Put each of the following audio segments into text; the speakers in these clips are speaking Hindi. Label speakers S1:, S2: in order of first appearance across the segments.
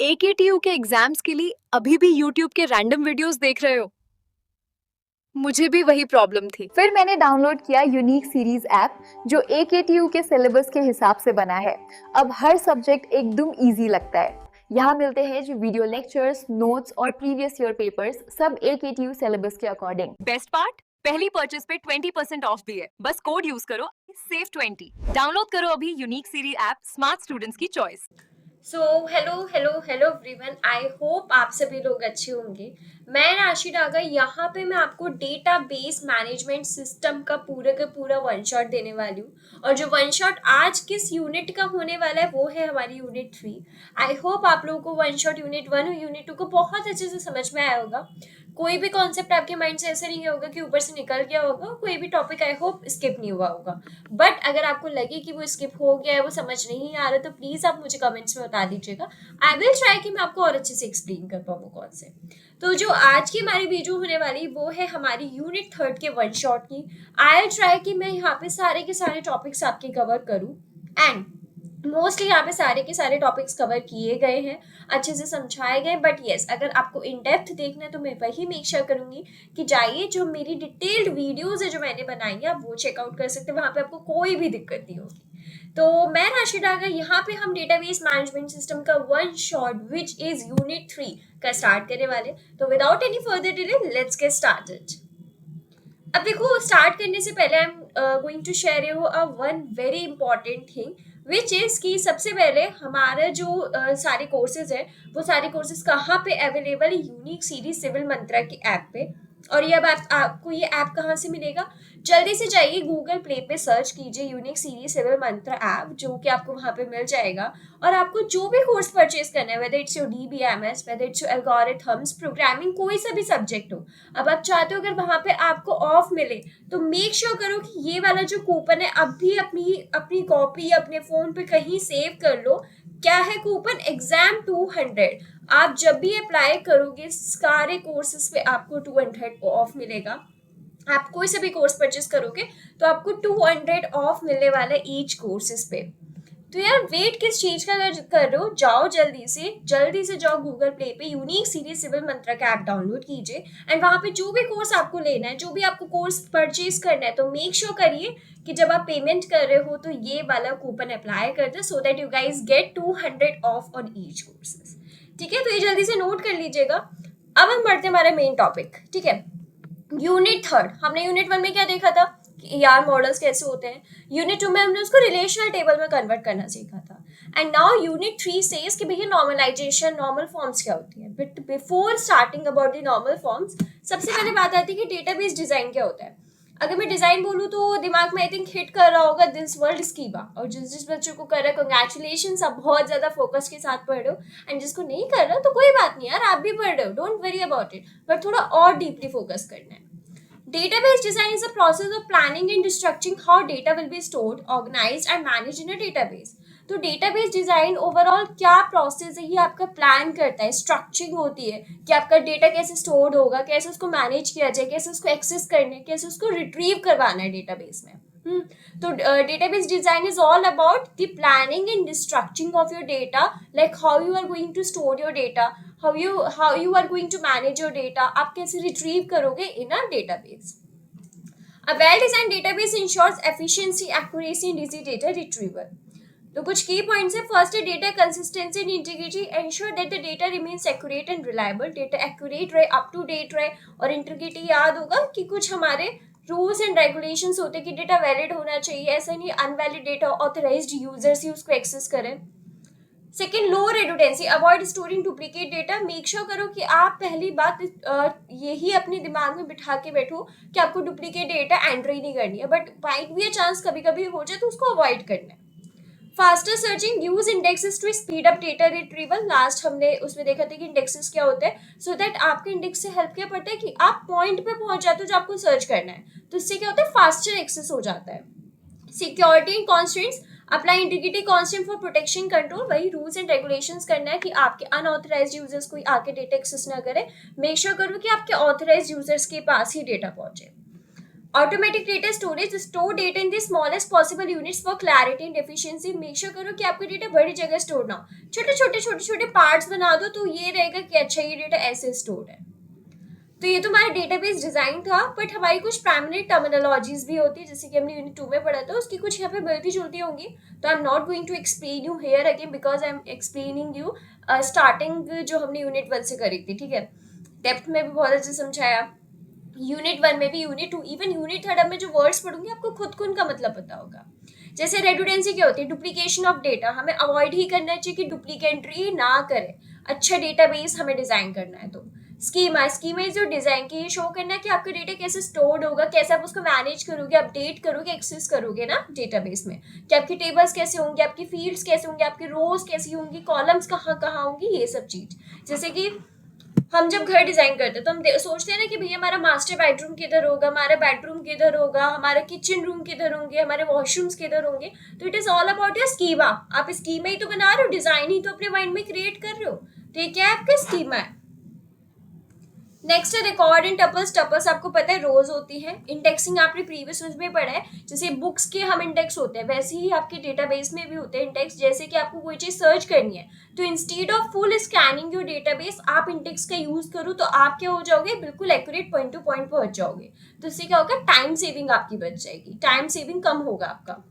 S1: एकेटीयू के एग्जाम्स के लिए अभी भी यूट्यूब के रैंडम वीडियोस देख रहे हो? मुझे भी वही प्रॉब्लम थी।
S2: फिर मैंने डाउनलोड किया यूनिक सीरीज ऐप जो एकेटीयू के सिलेबस के हिसाब से बना है। अब हर सब्जेक्ट एकदम इजी लगता है। यहाँ मिलते हैं जो वीडियो लेक्चर्स, नोट्स और प्रीवियस ईयर पेपर्स, सब एकेटीयू सिलेबस के अकॉर्डिंग।
S1: बेस्ट पार्ट, पहली परचेज पे 20% ऑफ भी है। बस कोड यूज करो, सेव 20। डाउनलोड करो अभी unique series app, smart students की choice.
S3: So hello hello hello everyone, I hope आप सभी लोग अच्छे होंगे। मैं राशि डागा, यहाँ पे मैं आपको डेटाबेस मैनेजमेंट सिस्टम का पूरा वन शॉट देने वाली हूँ। और जो वन शॉट आज किस यूनिट का होने वाला है वो है हमारी यूनिट 3। आई होप आप लोगों को वन शॉट यूनिट 1 और यूनिट 2 को बहुत अच्छे से समझ में आया होगा। कोई भी कॉन्सेप्ट आपके माइंड से ऐसा नहीं होगा कि ऊपर से निकल गया होगा, कोई भी टॉपिक आई होप स्किप नहीं हुआ होगा। बट अगर आपको लगे कि वो स्किप हो गया है, वो समझ नहीं आ रहा, तो प्लीज आप मुझे कमेंट्स में बता दीजिएगा। आई विल ट्राई कि मैं आपको और अच्छे से एक्सप्लेन कर पाऊँ कौन से। तो जो आज की हमारी वीडियो होने वाली वो है हमारी यूनिट 3 के वन शॉट की। आई विल ट्राई कि मैं यहाँ पे सारे के सारे टॉपिक्स आपके कवर करूँ एंड मोस्टली यहाँ पे सारे के सारे टॉपिक्स कवर किए गए हैं, अच्छे से समझाए गए। बट येस, अगर आपको इन डेप्थ देखना है तो मैं वही मेक श्योर करूंगी कि जाइए, जो मेरी डिटेल्ड वीडियोस है जो मैंने बनाई है आप वो चेकआउट कर सकते हैं, वहां पे आपको कोई भी दिक्कत नहीं होगी। तो मैं राशि डागा, यहाँ पे हम डेटाबेस मैनेजमेंट सिस्टम का one shot which is unit 3 का स्टार्ट करने वाले। तो without any further delay let's get started. अब देखो, स्टार्ट करने से पहले I am going to share you a one very important thing which is कि सबसे पहले हमारा जो सारे कोर्सेज है वो सारे कोर्सेज कहाँ पे अवेलेबल है? यूनिक सीरीज सिविल मंत्रा की ऐप पे। और ये अब आपको ये ऐप कहाँ से मिलेगा? जल्दी से जाइए गूगल प्ले पे सर्च कीजिए यूनिक सीरीज सिविल मंत्रा ऐप, जो कि आपको वहाँ पे मिल जाएगा। और आपको जो भी कोर्स परचेज करना है, whether it's your DBMS, whether it's your algorithms, programming, कोई सा भी सब्जेक्ट हो, अब आप चाहते हो अगर वहाँ पे आपको ऑफ मिले तो मेक श्योर करो कि ये वाला जो कूपन है अभी अपनी कॉपी अपने फोन पे कहीं सेव कर लो। क्या है कूपन? एग्जाम 200। आप जब भी अप्लाई करोगे सारे कोर्सेज पे आपको 200 ऑफ मिलेगा। आप कोई सा भी कोर्स परचेस करोगे तो आपको 200 ऑफ मिलने वाला है ईच कोर्सेज पे। तो यार वेट किस चीज का कर रहे हो? जाओ जल्दी से जाओ गूगल प्ले पे यूनिक सीरीज सिविल मंत्रा का ऐप डाउनलोड कीजिए एंड वहां पे जो भी कोर्स आपको लेना है, जो भी आपको कोर्स परचेज करना है, तो मेक श्योर करिए कि जब आप पेमेंट कर रहे हो तो ये वाला कूपन अप्लाई कर दे, so that you guys get 200 off on each courses. ठीक है, तो ये जल्दी से नोट कर लीजिएगा। अब हम बढ़ते हैं हमारे मेन टॉपिक। ठीक है, यूनिट 3 हमने यूनिट 1 में क्या देखा था कि यार मॉडल्स कैसे होते हैं। यूनिट 2 में हमने उसको रिलेशनल टेबल में कन्वर्ट करना सीखा था। एंड नाउ यूनिट 3 सेज कि भैया नॉर्मलाइजेशन, नॉर्मल फॉर्म्स क्या होती है। But before starting about the normal forms, सबसे पहले बात आती है कि डेटाबेस डिजाइन क्या होता है। अगर मैं डिजाइन बोलूँ तो दिमाग में आई थिंक हिट कर रहा होगा दिस वर्ल्ड स्कीमा, और जिस बच्चों को कर रहा है कंग्रेचुलेशन, आप बहुत ज्यादा फोकस के साथ पढ़ रहे हो। एंड जिसको नहीं कर रहा तो कोई बात नहीं यार, आप भी पढ़ रहे हो, don't worry about it, but थोड़ा और डीपली फोकस करना है। Database design is a process of planning and structuring how data will be stored, organized and managed in a database. तो डेटाबेस डिजाइन ओवरऑल क्या प्रोसेस है, ये आपका प्लान करता है, स्ट्रक्चरिंग होती है कि आपका डेटा कैसे स्टोर्ड होगा, कैसे उसको मैनेज किया जाए, कैसे उसको एक्सेस करना है, कैसे उसको रिट्रीव करवाना है डेटाबेस में। तो database design is all about the planning and structuring of your data, like how you are going to store your data, how you are going to manage your data, आप कैसे retrieve करोगे in a database. A well designed database ensures efficiency, accuracy and easy data retrieval. तो कुछ की पॉइंट्स है। फर्स्ट है data consistency and integrity, ensure that the data remains accurate and reliable, data accurate रहे, अप टू डेट रहे। और इंटीग्रिटी याद होगा कि कुछ हमारे रूल्स एंड रेगुलेशंस होते हैं कि डेटा वैलिड होना चाहिए, ऐसा नहीं अनवैलिड डेटा ऑथराइज्ड यूजर्स ही उसको एक्सेस करें। Second, low redundancy, avoid storing duplicate data. Make sure करो कि आप पहली बात यही अपने दिमाग में बिठा के बैठो कि आपको डुप्लीकेट डेटा एंट्री नहीं करनी है, बट माइट भी अ चांस कभी कभी हो जाए तो उसको अवॉइड करना है। Faster searching, use indexes to speed up data retrieval. Last हमने उसमें देखा था कि इंडेक्सेस क्या होता है, सो दैट आपके इंडेक्स से हेल्प क्या पड़ता है कि आप पॉइंट पे पहुंच जाते हो जो आपको सर्च करना है, तो इससे क्या होता है, फास्टर एक्सेस हो जाता है। Security and constants, apply integrity constant for protection control, वही रूल्स एंड रेगुलेशंस करना है कि आपके अनऑथराइज्ड यूजर्स कोई आके डेटा एक्सेस ना करे। मेक श्योर करो कि आपके ऑथराइज्ड यूजर्स के पास ही डेटा पहुंचे। Automatic data storage, store data in the smallest possible units for clarity and efficiency. Make sure करो कि आपका डेटा बड़ी जगह स्टोर ना हो, छोटे छोटे पार्ट्स बना दो तो ये रहेगा कि अच्छा ये डेटा ऐसे स्टोर है। तो ये तो हमारा डेटाबेस डिजाइन था, बट हमारी कुछ प्राइमरी टर्मिनोलॉजीज भी होती है, जैसे कि हमने यूनिट 2 में पढ़ा था, उसकी कुछ यहाँ पे मिलती जुलती होंगी। तो I am not going to explain you here again because I am explaining you starting जो हमने यूनिट 1 से करी थी, ठीक है। डेप्थ में भी बहुत अच्छे समझाया, यूनिट 1 में भी, यूनिट 2, इवन यूनिट 3 में जो वर्ड्स पढ़ूंगी आपको खुद को उनका मतलब पता होगा। जैसे रेडुडेंसी क्या होती है, डुप्लीकेशन ऑफ डेटा। हमें अवॉइड ही करना चाहिए कि डुप्लीकेटरी ना करें, अच्छा डेटाबेस हमें डिजाइन करना है। तो स्कीमा जो डिजाइन की, ये शो करना है कि आपका डेटा कैसे स्टोर्ड होगा, कैसे आप उसको मैनेज करोगे, अपडेट करोगे, एक्सेस करोगे ना डेटाबेस में, कि आपकी टेबल्स कैसे होंगे, आपकी फील्ड्स कैसे होंगे, आपकी रोज कैसी होंगी, कॉलम्स कहाँ कहाँ होंगी, ये सब चीज। जैसे कि हम जब घर डिजाइन करते हैं तो हम सोचते हैं ना कि भैया हमारा मास्टर बेडरूम किधर होगा, हमारा बेडरूम किधर होगा, हमारा किचन रूम किधर होंगे, हमारे वॉशरूम्स किधर होंगे। तो it is all about your schema. आप स्कीमा ही तो बना रहे हो, डिजाइन ही तो अपने माइंड में क्रिएट कर रहे हो। तो ये क्या है, आपका स्कीमा है। नेक्स्ट है रिकॉर्ड इन टपल्स। टपल्स आपको पता है रोज होती है। इंडेक्सिंग आपने प्रीवियस यूज में पढ़ा है, जैसे बुक्स के हम इंडेक्स होते हैं वैसे ही आपके डेटाबेस में भी होते हैं इंडेक्स। जैसे कि आपको कोई चीज सर्च करनी है तो instead of full scanning your database आप इंडेक्स का यूज करो, तो आप क्या हो जाओगे, बिल्कुल एक्यूरेट पॉइंट टू पॉइंट पहुंच जाओगे। तो इससे क्या होगा, टाइम सेविंग आपकी बच जाएगी, टाइम सेविंग कम होगा आपका।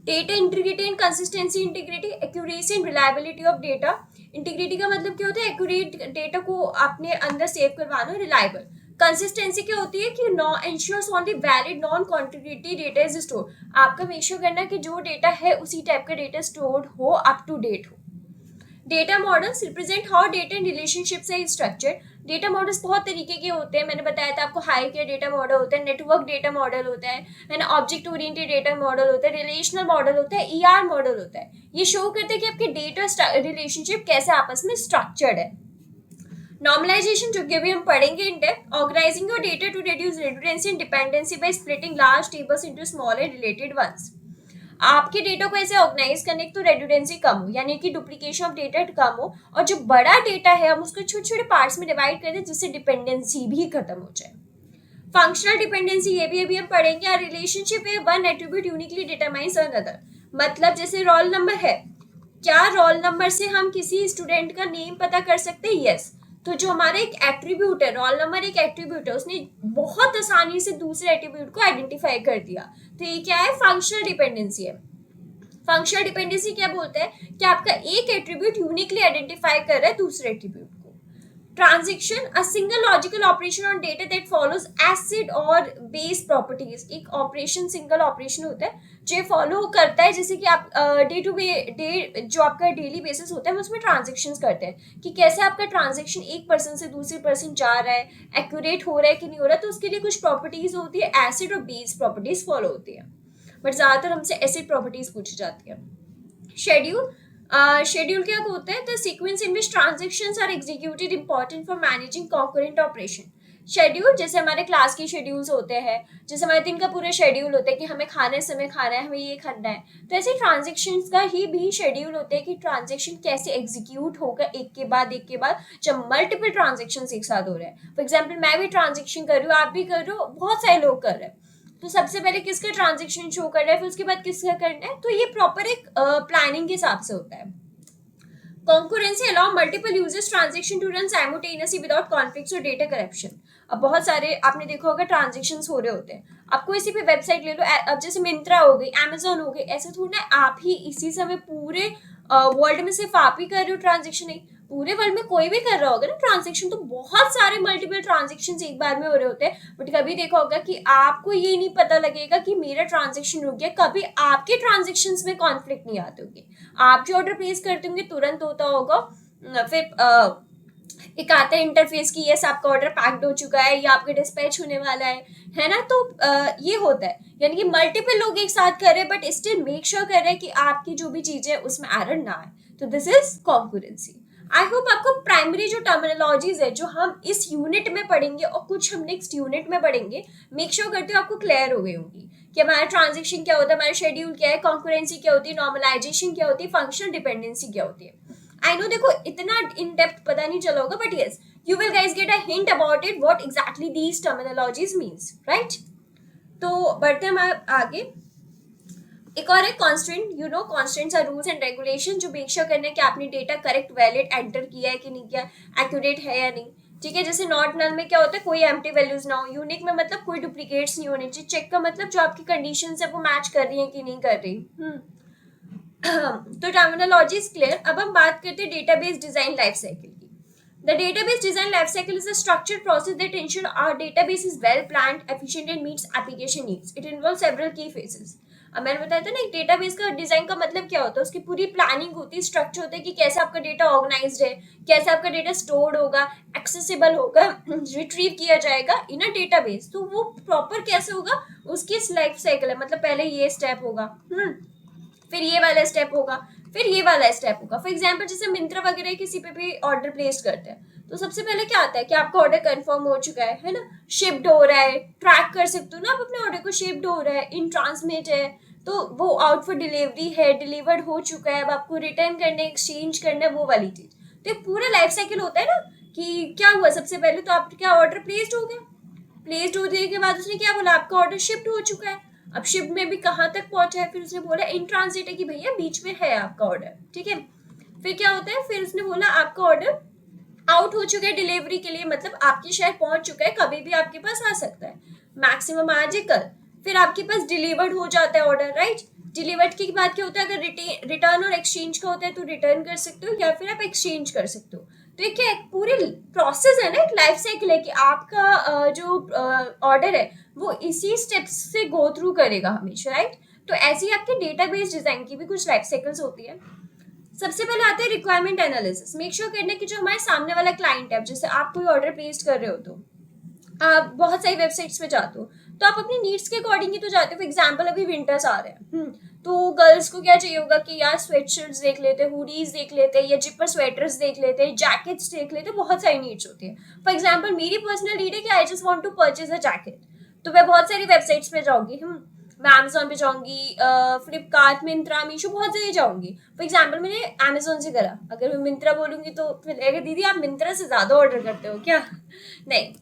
S3: Data integrity and consistency. Integrity, accuracy and reliability of data. Integrity का मतलब क्या होता है, एक्यूरेट डेटा को आपने अंदर सेव करवाना, रिलायबल। कंसिस्टेंसी क्या होती है कि ensures only valid non contributory data is store. आपका मेश्योर करना कि जो डेटा है उसी टाइप का डेटा स्टोर्ड हो, अप टू डेट हो। Data models represent how data in relationships है स्ट्रक्चर्ड। डेटा मॉडल्स बहुत तरीके के होते हैं, मैंने बताया था आपको। हायरार्की डेटा मॉडल होता है, नेटवर्क डेटा मॉडल होता है, ऑब्जेक्ट ओरिएंटेड डेटा मॉडल होता है, रिलेशनल मॉडल होता है, ईआर मॉडल होता है। ये शो करते हैं कि आपके डेटा रिलेशनशिप कैसे आपस में स्ट्रक्चर्ड है। नॉर्मलाइजेशन जो कि अभी हम पढ़ेंगे in depth. Organising your data to reduce redundancy and dependency by splitting large tables into smaller related ones. आपके डेटा को ऐसे ऑर्गेनाइज करने तो रेडुडेंसी कम हो, यानी कि डुप्लीकेशन ऑफ डेटा कम हो, और जो बड़ा डेटा है हम उसको छोटे छोटे पार्ट्स में डिवाइड कर दें जिससे डिपेंडेंसी भी खत्म हो जाए। फंक्शनल डिपेंडेंसी, ये भी अभी हम पढ़ेंगे। रिलेशनशिप में one attribute uniquely determines another. मतलब जैसे रोल नंबर है, क्या रोल नंबर से हम किसी स्टूडेंट का नेम पता कर सकते हैं? यस। तो जो हमारा एक एट्रीब्यूट है, रोल नंबर एक एट्रीब्यूट है, उसने बहुत आसानी से दूसरे एट्रीब्यूट को आइडेंटिफाई कर दिया। तो ये क्या है, फंक्शनल डिपेंडेंसी है। फंक्शनल डिपेंडेंसी क्या बोलते हैं कि आपका एक एट्रीब्यूट यूनिकली आइडेंटिफाई कर रहा है दूसरे एट्रीब्यूट को। Transaction, a single logical operation on data that follows acid और बेस प्रॉपर्टीज। एक ऑपरेशन, सिंगल ऑपरेशन होता है जो फॉलो करता है, जैसे कि आप डे टू डे जो आपका डेली बेसिस होता है उसमें ट्रांजेक्शन करते हैं कि कैसे आपका ट्रांजेक्शन एक पर्सन से दूसरे पर्सन जा रहा है, एक्यूरेट हो रहा है कि नहीं हो रहा है। तो उसके लिए कुछ प्रॉपर्टीज होती है, एसिड और बेस प्रॉपर्टीज फॉलो होती है, बट ज्यादातर हमसे एसिड प्रॉपर्टीज पूछी जाती है। शेड्यूल, शेड्यूल क्या होता है, the sequence in which transactions are executed important for managing concurrent operation. Schedule जैसे हमारे क्लास के शेड्यूल्स होते हैं, जैसे हमारे दिन का पूरा शेड्यूल होता है कि हमें खाने समय खाना है, हमें ये खाना है, तो ऐसे ट्रांजेक्शन्स का ही भी शेड्यूल होता है कि ट्रांजेक्शन कैसे एग्जीक्यूट होगा एक के बाद जब मल्टीपल ट्रांजेक्शन एक साथ हो रहे हैं। फॉर एग्जाम्पल मैं भी ट्रांजेक्शन कर रही हूँ, आप भी कर रहे हो, बहुत सारे लोग कर रहे हैं, तो सबसे पहले किसका ट्रांजेक्शन शो कर रहा है, फिर उसके बाद किसका करना है। तो ये प्रॉपर एक प्लानिंग के हिसाब से होता है। Concurrency allow multiple users transaction to run simultaneously without conflicts or data corruption। अब बहुत सारे आपने देखा होगा ट्रांजेक्शन्स हो रहे होते हैं, आप कोई सी भी वेबसाइट ले लो, अब जैसे मिंत्रा हो गई, अमेजोन हो गई, ऐसे थोड़ा ना आप ही इसी समय पूरे वर्ल्ड में सिर्फ आप ही कर रहे हो ट्रांजेक्शन, नहीं, पूरे वर्ल्ड में कोई भी कर रहा होगा ना ट्रांजेक्शन। तो बहुत सारे मल्टीपल ट्रांजेक्शन एक बार में हो रहे होते हैं, बट कभी देखा होगा कि आपको ये नहीं पता लगेगा कि मेरा ट्रांजेक्शन रुक गया, कभी आपके ट्रांजेक्शन में कॉन्फ्लिक्ट नहीं आते होंगे। आप जो ऑर्डर प्लेस करते होंगे तुरंत होता होगा, फिर एक आता है इंटरफेस की यस आपका ऑर्डर पैक्ड हो चुका है या आपके डिस्पैच होने वाला है ना। तो ये होता है, यानी कि मल्टीपल लोग एक साथ कर रहे हैं बट स्टिल मेक श्योर कर रहे हैं कि आपकी जो भी चीजें उसमें एरर ना आए। तो this is concurrency. I hope आपको प्राइमरी जो टर्मिनोलॉजीज है जो हम इस यूनिट में पढ़ेंगे और कुछ हम नेक्स्ट यूनिट में पढ़ेंगे, मेक श्योर करते हो आपको क्लियर हो गई होंगी कि हमारा ट्रांजेक्शन क्या होता है, हमारा शेड्यूल क्या है, कॉन्करेंसी क्या होती है, नॉर्मलाइजेशन क्या होती है, फंक्शनल डिपेंडेंसी क्या होती है। आई नो देखो इतना इन डेप्थ पता नहीं चला होगा, but yes you will guys get a hint about it what exactly these terminologies means, right. तो बढ़ते हैं हम आगे। एक और है constant, you know constants are rules and regulation जो मेक श्योर करना है कि आपने डेटा करेक्ट वैलिड एंटर किया है कि नहीं किया, एक्यूरेट है या नहीं। ठीक है, जैसे नॉट नल में क्या होता है, कोई एम्प्टी वैल्यूज ना हो। यूनिक में मतलब कोई डुप्लीकेट्स नहीं होने चाहिए। चेक का मतलब जो आपकी कंडीशन है वो मैच कर रही है कि नहीं कर रही। तो टर्मिनोलॉजी इज क्लियर। अब हम बात करते हैं डेटाबेस डिजाइन लाइफ साइकिल की। The database design lifecycle is a structured process that ensures our database is well planned, efficient and meets application needs. It involves several key phases. अब मैंने बताया था ना, एक डेटाबेस का डिजाइन का मतलब क्या होता है, उसकी पूरी प्लानिंग होती है, स्ट्रक्चर होता है कि कैसे आपका डेटा ऑर्गेनाइज्ड है, कैसे आपका डेटा स्टोर्ड होगा, एक्सेसिबल होगा, रिट्रीव किया जाएगा इन अ डेटाबेस। तो वो प्रॉपर कैसे होगा, उसकी लाइफ साइकिल है। मतलब पहले ये स्टेप होगा, फिर ये वाला स्टेप होगा, फिर ये वाला स्टेप होगा। फॉर एग्जाम्पल जैसे मिंत्रा वगैरह किसी पे भी ऑर्डर प्लेस करते हैं तो सबसे पहले क्या आता है कि आपका ऑर्डर कंफर्म हो चुका है ना, शिप्ड हो रहा है, ट्रैक कर सकते हो ना आप अपने ऑर्डर को, शिप्ड हो रहा है, इन ट्रांसमिट है, तो वो आउट फॉर डिलीवरी है, डिलीवर्ड हो चुका है, अब आपको रिटर्न करने, एक्सचेंज करना है, वो वाली चीज। तो एक पूरा लाइफ साइकिल होता है ना कि क्या हुआ, सबसे पहले तो आपका ऑर्डर प्लेस्ड हो गया, प्लेस्ड होने के बाद उसने क्या बोला, आपका ऑर्डर शिफ्ट हो चुका है। अब शिफ्ट में भी कहाँ तक पहुंचा है, फिर उसने बोला इन ट्रांजिट है कि भैया बीच में है आपका ऑर्डर। ठीक है, फिर क्या होता है, फिर उसने बोला आपका ऑर्डर आउट हो चुका है डिलीवरी के लिए, मतलब आपके शहर पहुंच चुका है, कभी भी आपके पास आ सकता है, मैक्सिमम आज है कल। फिर आपके पास डिलीवर्ड हो जाता है ऑर्डर, राइट। डिलीवर्ड के बाद क्या होता है, अगर रिटर्न और एक्सचेंज का होता है तो रिटर्न कर सकते हो या फिर आप एक्सचेंज कर सकते हो। तो ये क्या, एक पूरे प्रोसेस है ना, एक लाइफ साइकिल है कि आपका जो ऑर्डर है वो इसी स्टेप्स से गो थ्रू करेगा हमेशा, राइट। तो ऐसे ही आपके डेटाबेस डिजाइन की भी कुछ लाइफ साइकिल्स होती है। सबसे पहले आते हैं रिक्वायरमेंट एनालिसिस। मेक श्योर करने की जो हमारे सामने वाला क्लाइंट है, जैसे आप कोई ऑर्डर प्लेस कर रहे हो तो आप बहुत सारी वेबसाइट्स पे जाते हो तो आप अपनी नीड्स के अकॉर्डिंग ही तो जाते हो। फॉर एग्जाम्पल अभी विंटर्स आ रहे हैं, तो गर्ल्स को क्या चाहिए होगा कि यार स्वेटशर्ट्स देख लेते हैं, हुडीज देख लेते हैं, या जिपर स्वेटर्स देख लेते हैं, जैकेट्स देख लेते हैं, बहुत सारी नीड्स होती है। फॉर एग्जाम्पल मेरी पर्सनल नीड है कि I just want to purchase a jacket, तो मैं बहुत सारी वेबसाइट्स पे जाऊंगी, मैं अमेजोन पे जाऊंगी, फ्लिपकार्ट, मिंत्रा, मीशो, बहुत जगह जाऊंगी। फॉर एग्जाम्पल मैंने अमेजोन से करा, अगर मैं मिंत्रा बोलूंगी तो फिर लगेगा दीदी आप मिंत्रा से ज्यादा ऑर्डर करते हो क्या। नहीं,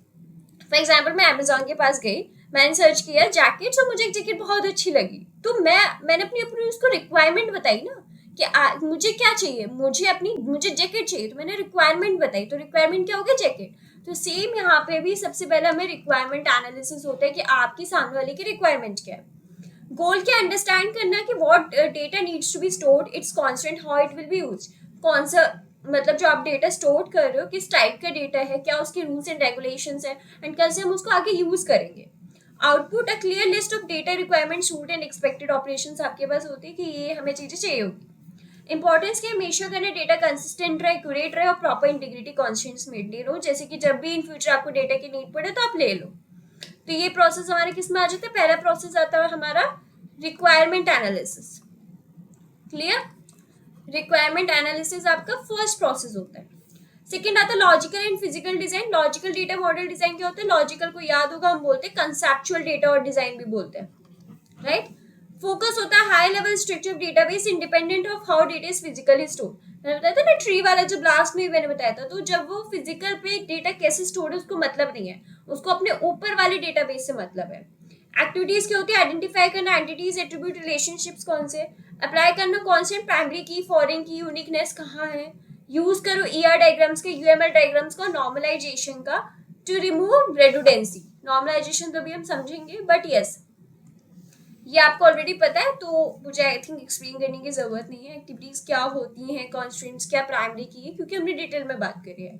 S3: फॉर एग्जाम्पल मैं अमेजोन के पास गई, मैंने सर्च किया जैकेट्स और मुझे एक जैकेट बहुत अच्छी लगी, तो मैंने अपनी उसको रिक्वायरमेंट बताई ना कि मुझे क्या चाहिए, मुझे जैकेट चाहिए, तो मैंने रिक्वायरमेंट बताई, तो रिक्वायरमेंट क्या हो गया, जैकेट। तो सेम यहाँ पे भी सबसे पहले हमें रिक्वायरमेंट एनालिसिस होता है कि आपकी सामने वाले की रिक्वायरमेंट क्या है। गोल क्या, अंडरस्टैंड करना कि what data needs to be stored, it's constant, how it will be used. कौन सा मतलब जो आप डेटा स्टोर कर रहे हो किस टाइप का डेटा है, क्या उसके रूल्स एंड रेगुलेशंस है, एंड कैसे हम उसको आगे यूज करेंगे। Output, a clear list of data requirement, suit and expected operations आपके पास होती है कि ये हमें चीजें चाहिए होगी। इंपॉर्टेंस क्या है, मेजर करना डेटा कंसिस्टेंट रहे, एक्यूरेट रहे और प्रॉपर इंटीग्रिटी कॉन्स्टेंट्स मेंटेन हो, जैसे कि जब भी इन फ्यूचर आपको डेटा की नीड पड़े तो आप ले लो। तो ये प्रोसेस हमारे किस में आ जाता है, पहला प्रोसेस आता है हमारा requirement analysis. Clear, requirement analysis आपका फर्स्ट प्रोसेस होता है। सेकंड आता है logical and physical design. Logical data model design क्या होता है, लॉजिकल को याद होगा हम बोलते हैं कंसेप्चुअल डेटा और डिजाइन भी बोलते हैं, राइट। फोकस होता है high level structure of database independent of how data is physically store. मैंने बताया था ना ट्री वाला, जब लास्ट में मैंने बताया था, तो जब वो फिजिकल पे डेटा कैसे स्टोर है उसको मतलब नहीं है, उसको अपने ऊपर वाले डेटाबेस से मतलब है। एक्टिविटीज क्या होती है, आइडेंटिफाई करना एंटिटीज, एट्रीब्यूट, रिलेशनशिप्स कौन से, अप्लाई करना कौन से प्राइमरी की, फॉरेन की, यूनिकनेस कहाँ है, यूज करो ईआर डायग्राम्स के, यूएमएल डायग्राम्स का, नॉर्मलाइजेशन का टू रिमूव रेडुडेंसी। नॉर्मलाइजेशन तो भी हम समझेंगे, बट यस ये आपको ऑलरेडी पता है तो मुझे आई थिंक एक्सप्लेन करने की जरूरत नहीं है। एक्टिविटीज क्या होती हैं, कॉन्स्ट्रेंट्स क्या प्राइमरी की है, क्योंकि हमने डिटेल में बात करी है।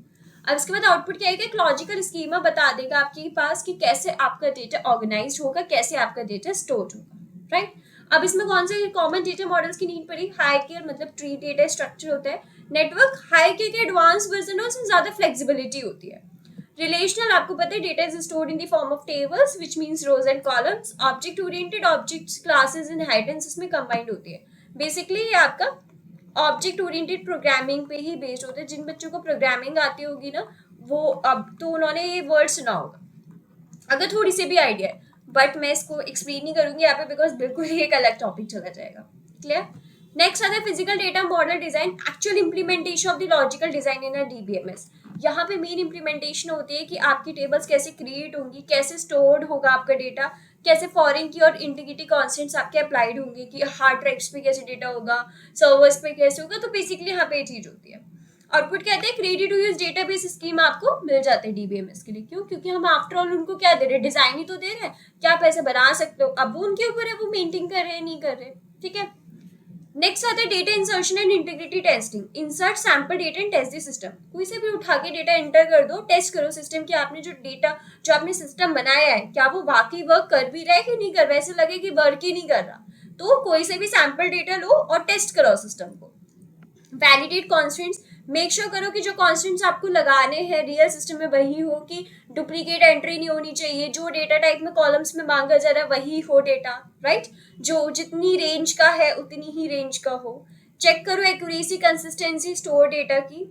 S3: अब इसके बाद आउटपुट क्या आएगा, एक लॉजिकल स्कीमा बता देगा आपके पास कि कैसे आपका डेटा ऑर्गेनाइज होगा, कैसे आपका डेटा स्टोर होगा, राइट। अब इसमें कौन से कॉमन डेटा मॉडल्स की नीड पड़ी, हायरार्की मतलब ट्री डेटा स्ट्रक्चर होता है, नेटवर्क हायरार्की के एडवांस वर्जन है, उसमें ज्यादा फ्लेक्सिबिलिटी होती है। रिलेशनल आपको पता है data is stored in the form of tables which means rows and columns. Object oriented, objects, classes, inheritance इसमें कंबाइंड होती है। बेसिकली ये आपका ऑब्जेक्ट ओरिएंटेड प्रोग्रामिंग पे ही बेस्ड होता है। जिन बच्चों को प्रोग्रामिंग आती होगी ना वो अब तो उन्होंने ये वर्ड सुना होगा, अगर थोड़ी सी भी आइडिया है, बट मैं इसको एक्सप्लेन नहीं करूंगी यहाँ पे बिकॉज बिल्कुल ही एक अलग टॉपिक चला जाएगा। क्लियर। नेक्स्ट आता है physical data model design, actual implementation of the logical design in a DBMS. यहाँ पे मेन इंप्लीमेंटेशन होती है कि आपकी टेबल्स कैसे क्रिएट होंगी, कैसे स्टोर्ड होगा आपका डेटा, कैसे फॉरेन की और इंटीग्रिटी कॉन्स्टेंट्स आपके अप्लाइड होंगे, कि हार्ड ड्राइव्स पे कैसे डेटा होगा, सर्वर्स पे कैसे होगा। तो बेसिकली यहाँ पे ये चीज होती है। आउटपुट कहते हैं ready to use database schema आपको मिल जाते हैं डीबीएमएस के लिए। क्यों? क्योंकि हम आफ्टर ऑल उनको क्या दे रहे हैं, डिजाइन ही तो दे रहे हैं, क्या पैसे बना सकते हो, अब वो उनके ऊपर है वो मेंटेन कर रहे हैं नहीं कर रहे। ठीक है, नेक्स्ट आता है data insertion and integrity testing. Insert sample data and test the system. कोई से भी उठा के डेटा एंटर कर दो, टेस्ट करो सिस्टम कि आपने जो डेटा जो आपने सिस्टम बनाया है क्या वो वाकई वर्क कर भी रहा है कि नहीं कर रहा है, ऐसे लगे कि वर्क ही नहीं कर रहा। तो कोई से भी सैंपल डेटा लो और टेस्ट करो सिस्टम को। वैलिडेट कॉन्स्टेंट्स, मेक श्योर करो कि जो कॉन्स्टेंट्स आपको लगाने हैं रियल सिस्टम में वही हो, कि डुप्लीकेट एंट्री नहीं होनी चाहिए, जो डेटा टाइप में कॉलम्स में मांगा जा रहा है वही हो डेटा, राइट, जो जितनी रेंज का है उतनी ही रेंज का हो। चेक करो एक्यूरेसी कंसिस्टेंसी स्टोर डेटा की।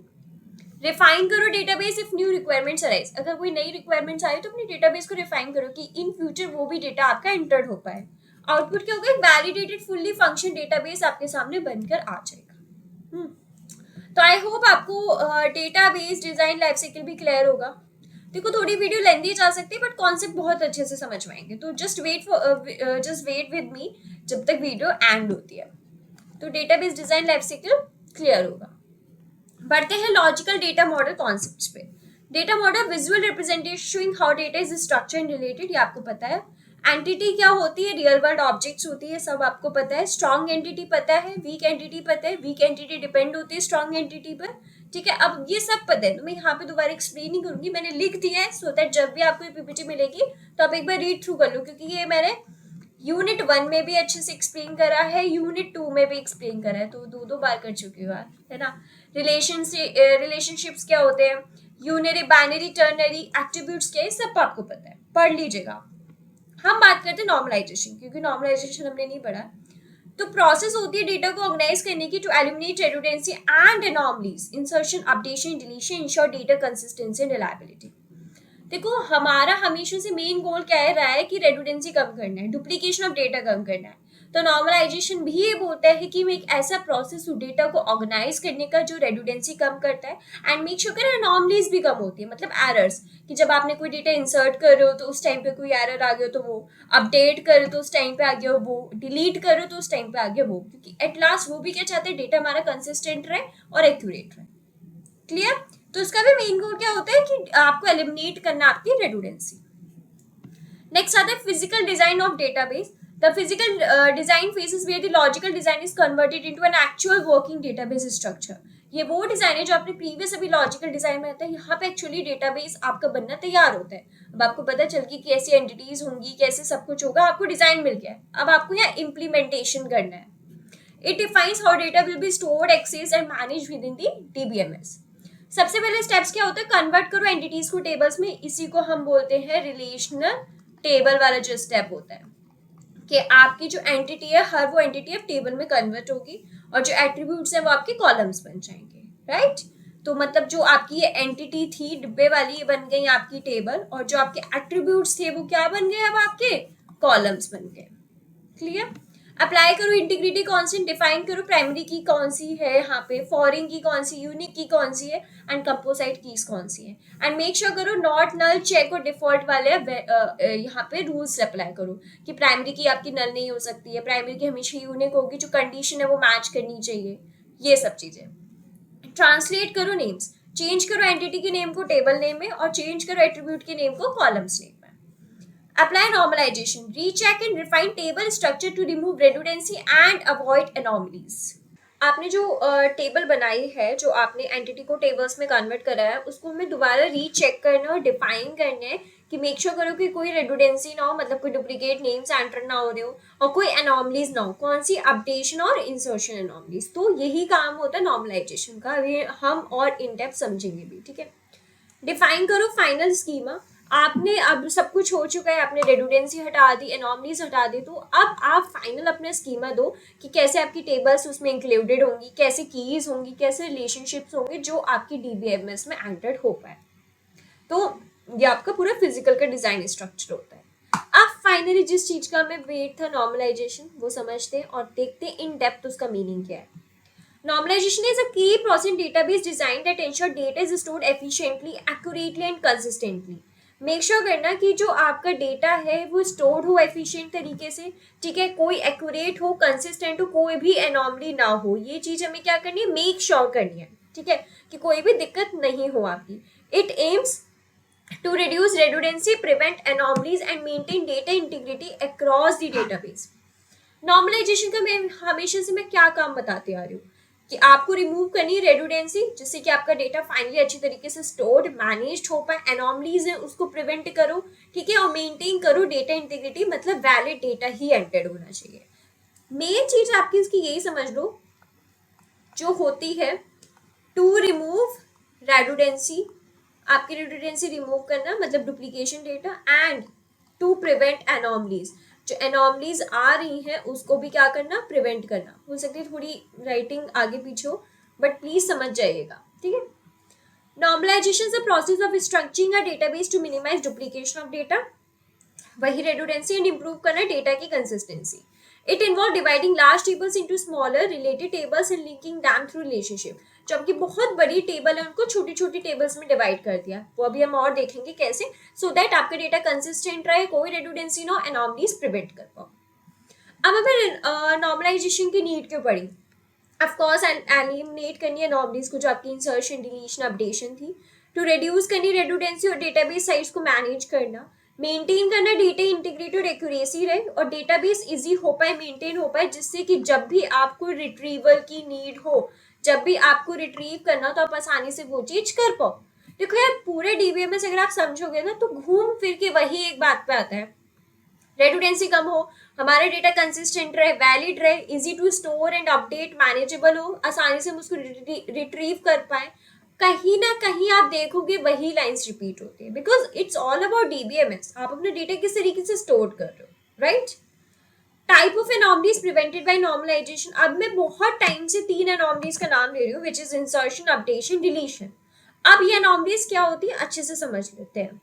S3: रिफाइन करो database if new requirements arise. अगर कोई नई रिक्वायरमेंट्स आए तो अपने डेटाबेस को रिफाइन करो कि इन फ्यूचर वो भी डेटा आपका एंटर्ड हो पाए। आउटपुट क्या होगा, एक वैलिडेटेड फुल्ली फंक्शन डेटाबेस आपके सामने बनकर आ जाएगा। तो आई होप आपको डेटाबेस डिजाइन लाइफ साइकिल भी क्लियर होगा। देखो थोड़ी वीडियो लेंदी जा सकती है बट कॉन्सेप्ट बहुत अच्छे से समझ में आएंगे। तो जस्ट वेट विद मी जब तक वीडियो एंड होती है। तो database design life cycle clear होगा। बढ़ते हैं लॉजिकल डेटा मॉडल कॉन्सेप्ट्स पे। Data model visual representation showing how data is structure and related, ये आपको पता है। एंटिटी क्या होती है, रियल वर्ल्ड ऑब्जेक्ट्स होती है, सब आपको पता है। स्ट्रॉन्ग एंटिटी पता है, वीक एंटिटी पता है, वीक एंटिटी डिपेंड होती है स्ट्रॉन्ग एंटिटी पर। ठीक है, अब ये सब पता है तो मैं यहाँ पे दोबारा एक्सप्लेन नहीं करूंगी, मैंने लिख दिया है सो दैट जब भी आपको ये पीपीटी मिलेगी तो आप एक बार रीड थ्रू कर लो, क्योंकि ये मैंने यूनिट 1 में भी अच्छे से एक्सप्लेन करा है, यूनिट 2 में भी एक्सप्लेन करा है, तो दो बार कर चुकी हूँ है ना। रिलेशनशिप्स क्या होते हैं, यूनरी, बाइनरी, टर्नरी, एट्रीब्यूट्स क्या है, सब आपको पता है, पढ़ लीजिएगा। हम बात करते हैं नॉर्मलाइजेशन, क्योंकि नॉर्मलाइजेशन हमने नहीं पढ़ा। तो प्रोसेस होती है डेटा को ऑर्गेनाइज करने की to eliminate redundancy and anomalies, insertion, updation, deletion, ensure data consistency and reliability. देखो हमारा हमेशा से मेन गोल क्या है रहा है कि रेडुडेंसी कम करना है, डुप्लीकेशन ऑफ डेटा कम करना है। तो नॉर्मलाइजेशन भी ये बोलता है कि मैं एक ऐसा प्रोसेस हूँ डेटा को ऑर्गेनाइज करने का जो रेडुडेंसी कम करता है एंड मेक श्योर कर एनॉमलीज भी कम होती है, मतलब एरर्स, कि जब आपने कोई डेटा इंसर्ट कर रहे हो तो उस टाइम पे कोई एरर आ गया तो वो, अपडेट करो तो उस टाइम पे आ गया वो, डिलीट करो तो उस टाइम पे आ गया वो, क्योंकि एट लास्ट वो भी क्या चाहते हैं, डेटा हमारा कंसिस्टेंट रहे और एक्यूरेट रहे। क्लियर? तो इसका भी मेन गोल क्या होता है कि आपको एलिमिनेट करना आपकी रेडुडेंसी। नेक्स्ट आता है physical design of database. The physical design phases where the logical design is converted into an actual working database structure. ये वो डिजाइन है जो आपने प्रीवियस अभी लॉजिकल डिजाइन में आता है, यहाँ पे एक्चुअली डेटाबेस आपका बनना तैयार होता है। अब आपको पता चल गई कैसी एंटिटीज होंगी, कैसे सब कुछ होगा, आपको डिजाइन मिल गया है, अब आपको यहाँ इम्प्लीमेंटेशन करना है। It defines how data will be stored, access and manage within the DBMS. सबसे पहले स्टेप्स क्या होता है, कन्वर्ट करो एंटिटीज को टेबल्स में, इसी को हम बोलते हैं रिलेशनल टेबल वाला जो स्टेप होता है, कि आपकी जो एंटिटी है हर वो एंटिटी अब टेबल में कन्वर्ट होगी और जो एट्रीब्यूट्स हैं वो आपके कॉलम्स बन जाएंगे, राइट। तो मतलब जो आपकी ये एंटिटी थी डिब्बे वाली, ये बन गई आपकी टेबल, और जो आपके एट्रीब्यूट्स थे वो क्या बन गए, अब आपके कॉलम्स बन गए। क्लियर? अप्लाई करो इंटीग्रिटी कांस्टेंट, डिफाइन करो प्राइमरी की कौन सी है यहाँ पे, फॉरेन की कौन सी, यूनिक की कौन सी है एंड कंपोजिट कीज कौन सी है, एंड मेक श्योर करो नॉट नल, चेक और डिफॉल्ट वाले यहाँ पे रूल्स अप्लाई करो कि प्राइमरी की आपकी नल नहीं हो सकती है, प्राइमरी की हमेशा यूनिक होगी, जो कंडीशन है वो मैच करनी चाहिए, ये सब चीजें। ट्रांसलेट करो नेम्स, चेंज करो एंटिटी के नेम को टेबल नेम में और चेंज करो एट्रीब्यूट के नेम को कॉलम्स नेम में। Apply normalization, recheck and refine table structure to remove redundancy and avoid anomalies. आपने जो टेबल बनाई है, जो आपने एंटिटी को टेबल्स में कन्वर्ट करा है, उसको हमें दोबारा रीचेक करना और डिफाइन करना है कि मेक श्योर करो कि कोई रेडुडेंसी ना हो, मतलब कोई डुप्लीकेट नेम्स एंटर ना हो रहे हो और कोई एनॉमलीज ना हो। कौन सी? अपडेशन और इंसर्शन एनॉमलीज। तो यही काम होता है नॉर्मलाइजेशन का, अभी हम और इन डेप्थ समझेंगे भी, ठीक है। डिफाइन करो फाइनल स्कीमा, आपने अब सब कुछ हो चुका है, आपने रेडुडेंसी हटा दी, एनॉमलीज हटा दी, तो अब आप फाइनल अपना स्कीमा दो कि कैसे आपकी टेबल्स उसमें इंक्लूडेड होंगी, कैसे कीज होंगी, कैसे रिलेशनशिप्स होंगे जो आपकी डीबीएमएस में एंटर्ड हो पाए। तो ये आपका पूरा फिजिकल का डिजाइन स्ट्रक्चर होता है। अब फाइनली जिस चीज का हमें वेट था नॉर्मलाइजेशन, वो समझते हैं और देखते हैं इन डेप्थ उसका मीनिंग क्या है। Normalization is a key process in database design that ensure data is stored efficiently, accurately and consistently. Make sure करना कि जो आपका डेटा है वो स्टोर्ड हो एफिशिएंट तरीके से, ठीक है, कोई एक्यूरेट हो, कंसिस्टेंट हो, कोई भी एनॉमली ना हो, ये चीज हमें क्या करनी है, मेक श्योर करनी है, ठीक है, कि कोई भी दिक्कत नहीं हो आपकी. It aims to reduce redundancy, prevent anomalies and maintain data integrity across the database. Normalisation का मैं हमेशा से मैं क्या काम बताते आ रही हूँ कि आपको रिमूव करनी है रेडुडेंसी, जिससे कि आपका डेटा फाइनली अच्छी तरीके से स्टोर्ड मैनेज्ड हो पाए, एनॉमलीज है उसको प्रिवेंट करो, ठीक है, और मेंटेन करो डेटा इंटीग्रिटी, मतलब वैलिड डेटा ही एंटर्ड होना चाहिए. मेन चीज आपकी इसकी यही समझ लो जो होती है, टू रिमूव रेडुडेंसी, आपकी रिडंडेंसी रिमूव करना मतलब duplication data, and to prevent anomalies, जो एनॉमलीज आ रही हैं उसको भी क्या करना, प्रिवेंट करना. हो सकती है थोड़ी राइटिंग आगे पीछे हो, बट प्लीज समझ जाइएगा, ठीक है. Normalisation is a process of structuring a database to minimise duplication of data, वही रेडुडेंसी एंड इंप्रूव करना डेटा की consistency. It involve dividing large tables into smaller related tables and linking them through relationship. जो आपकी बहुत बड़ी टेबल है उनको छोटी छोटी टेबल्स में डिवाइड कर दिया, वो अभी हम और देखेंगे कैसे, सो दैट आपका डेटा कंसिस्टेंट रहे, कोई रेडुडेंसी ना हो, एनॉमलीज प्रिवेंट कर पाओ. अब हमें नॉर्मलाइजेशन की नीड क्यों पड़ी, ऑफ कोर्स एलिमिनेट करनी है एनॉमलीज को, जो आपकी इंसर्शन डिलीशन अपडेशन थी, टू रिड्यूस करनी रेडुडेंसी और डेटाबेस साइज को मैनेज करना, मेंटेन करना डेटा इंटीग्रिटी और एक्यूरेसी रहे, और डेटाबेस इजी हो पाए, मेंटेन हो पाए, जिससे कि जब भी आपको रिट्रीवल की नीड हो, जब भी आपको रिट्रीव करना तो आप आसानी से वो चीज कर पाओ. देखो यार, पूरे डीबीएमएस अगर आप समझोगे ना तो घूम फिर के वही एक बात पे आता है, रेडुडेंसी कम हो, हमारा डेटा कंसिस्टेंट रहे, वैलिड रहे, easy to store and update, manageable हो, आसानी से हम उसको रिट्रीव कर पाए. कहीं ना कहीं आप देखोगे वही लाइंस रिपीट होती है, because it's all about DBMS. आप अपना डेटा किस तरीके से स्टोर कर रहे हो, right. Type of anomalies prevented by normalisation. अब मैं बहुत टाइम से 3 एनॉमलीज का नाम ले रही हूँ, which is insertion, updation, deletion. अब ये एनॉमलीज क्या होती है अच्छे से समझ लेते हैं.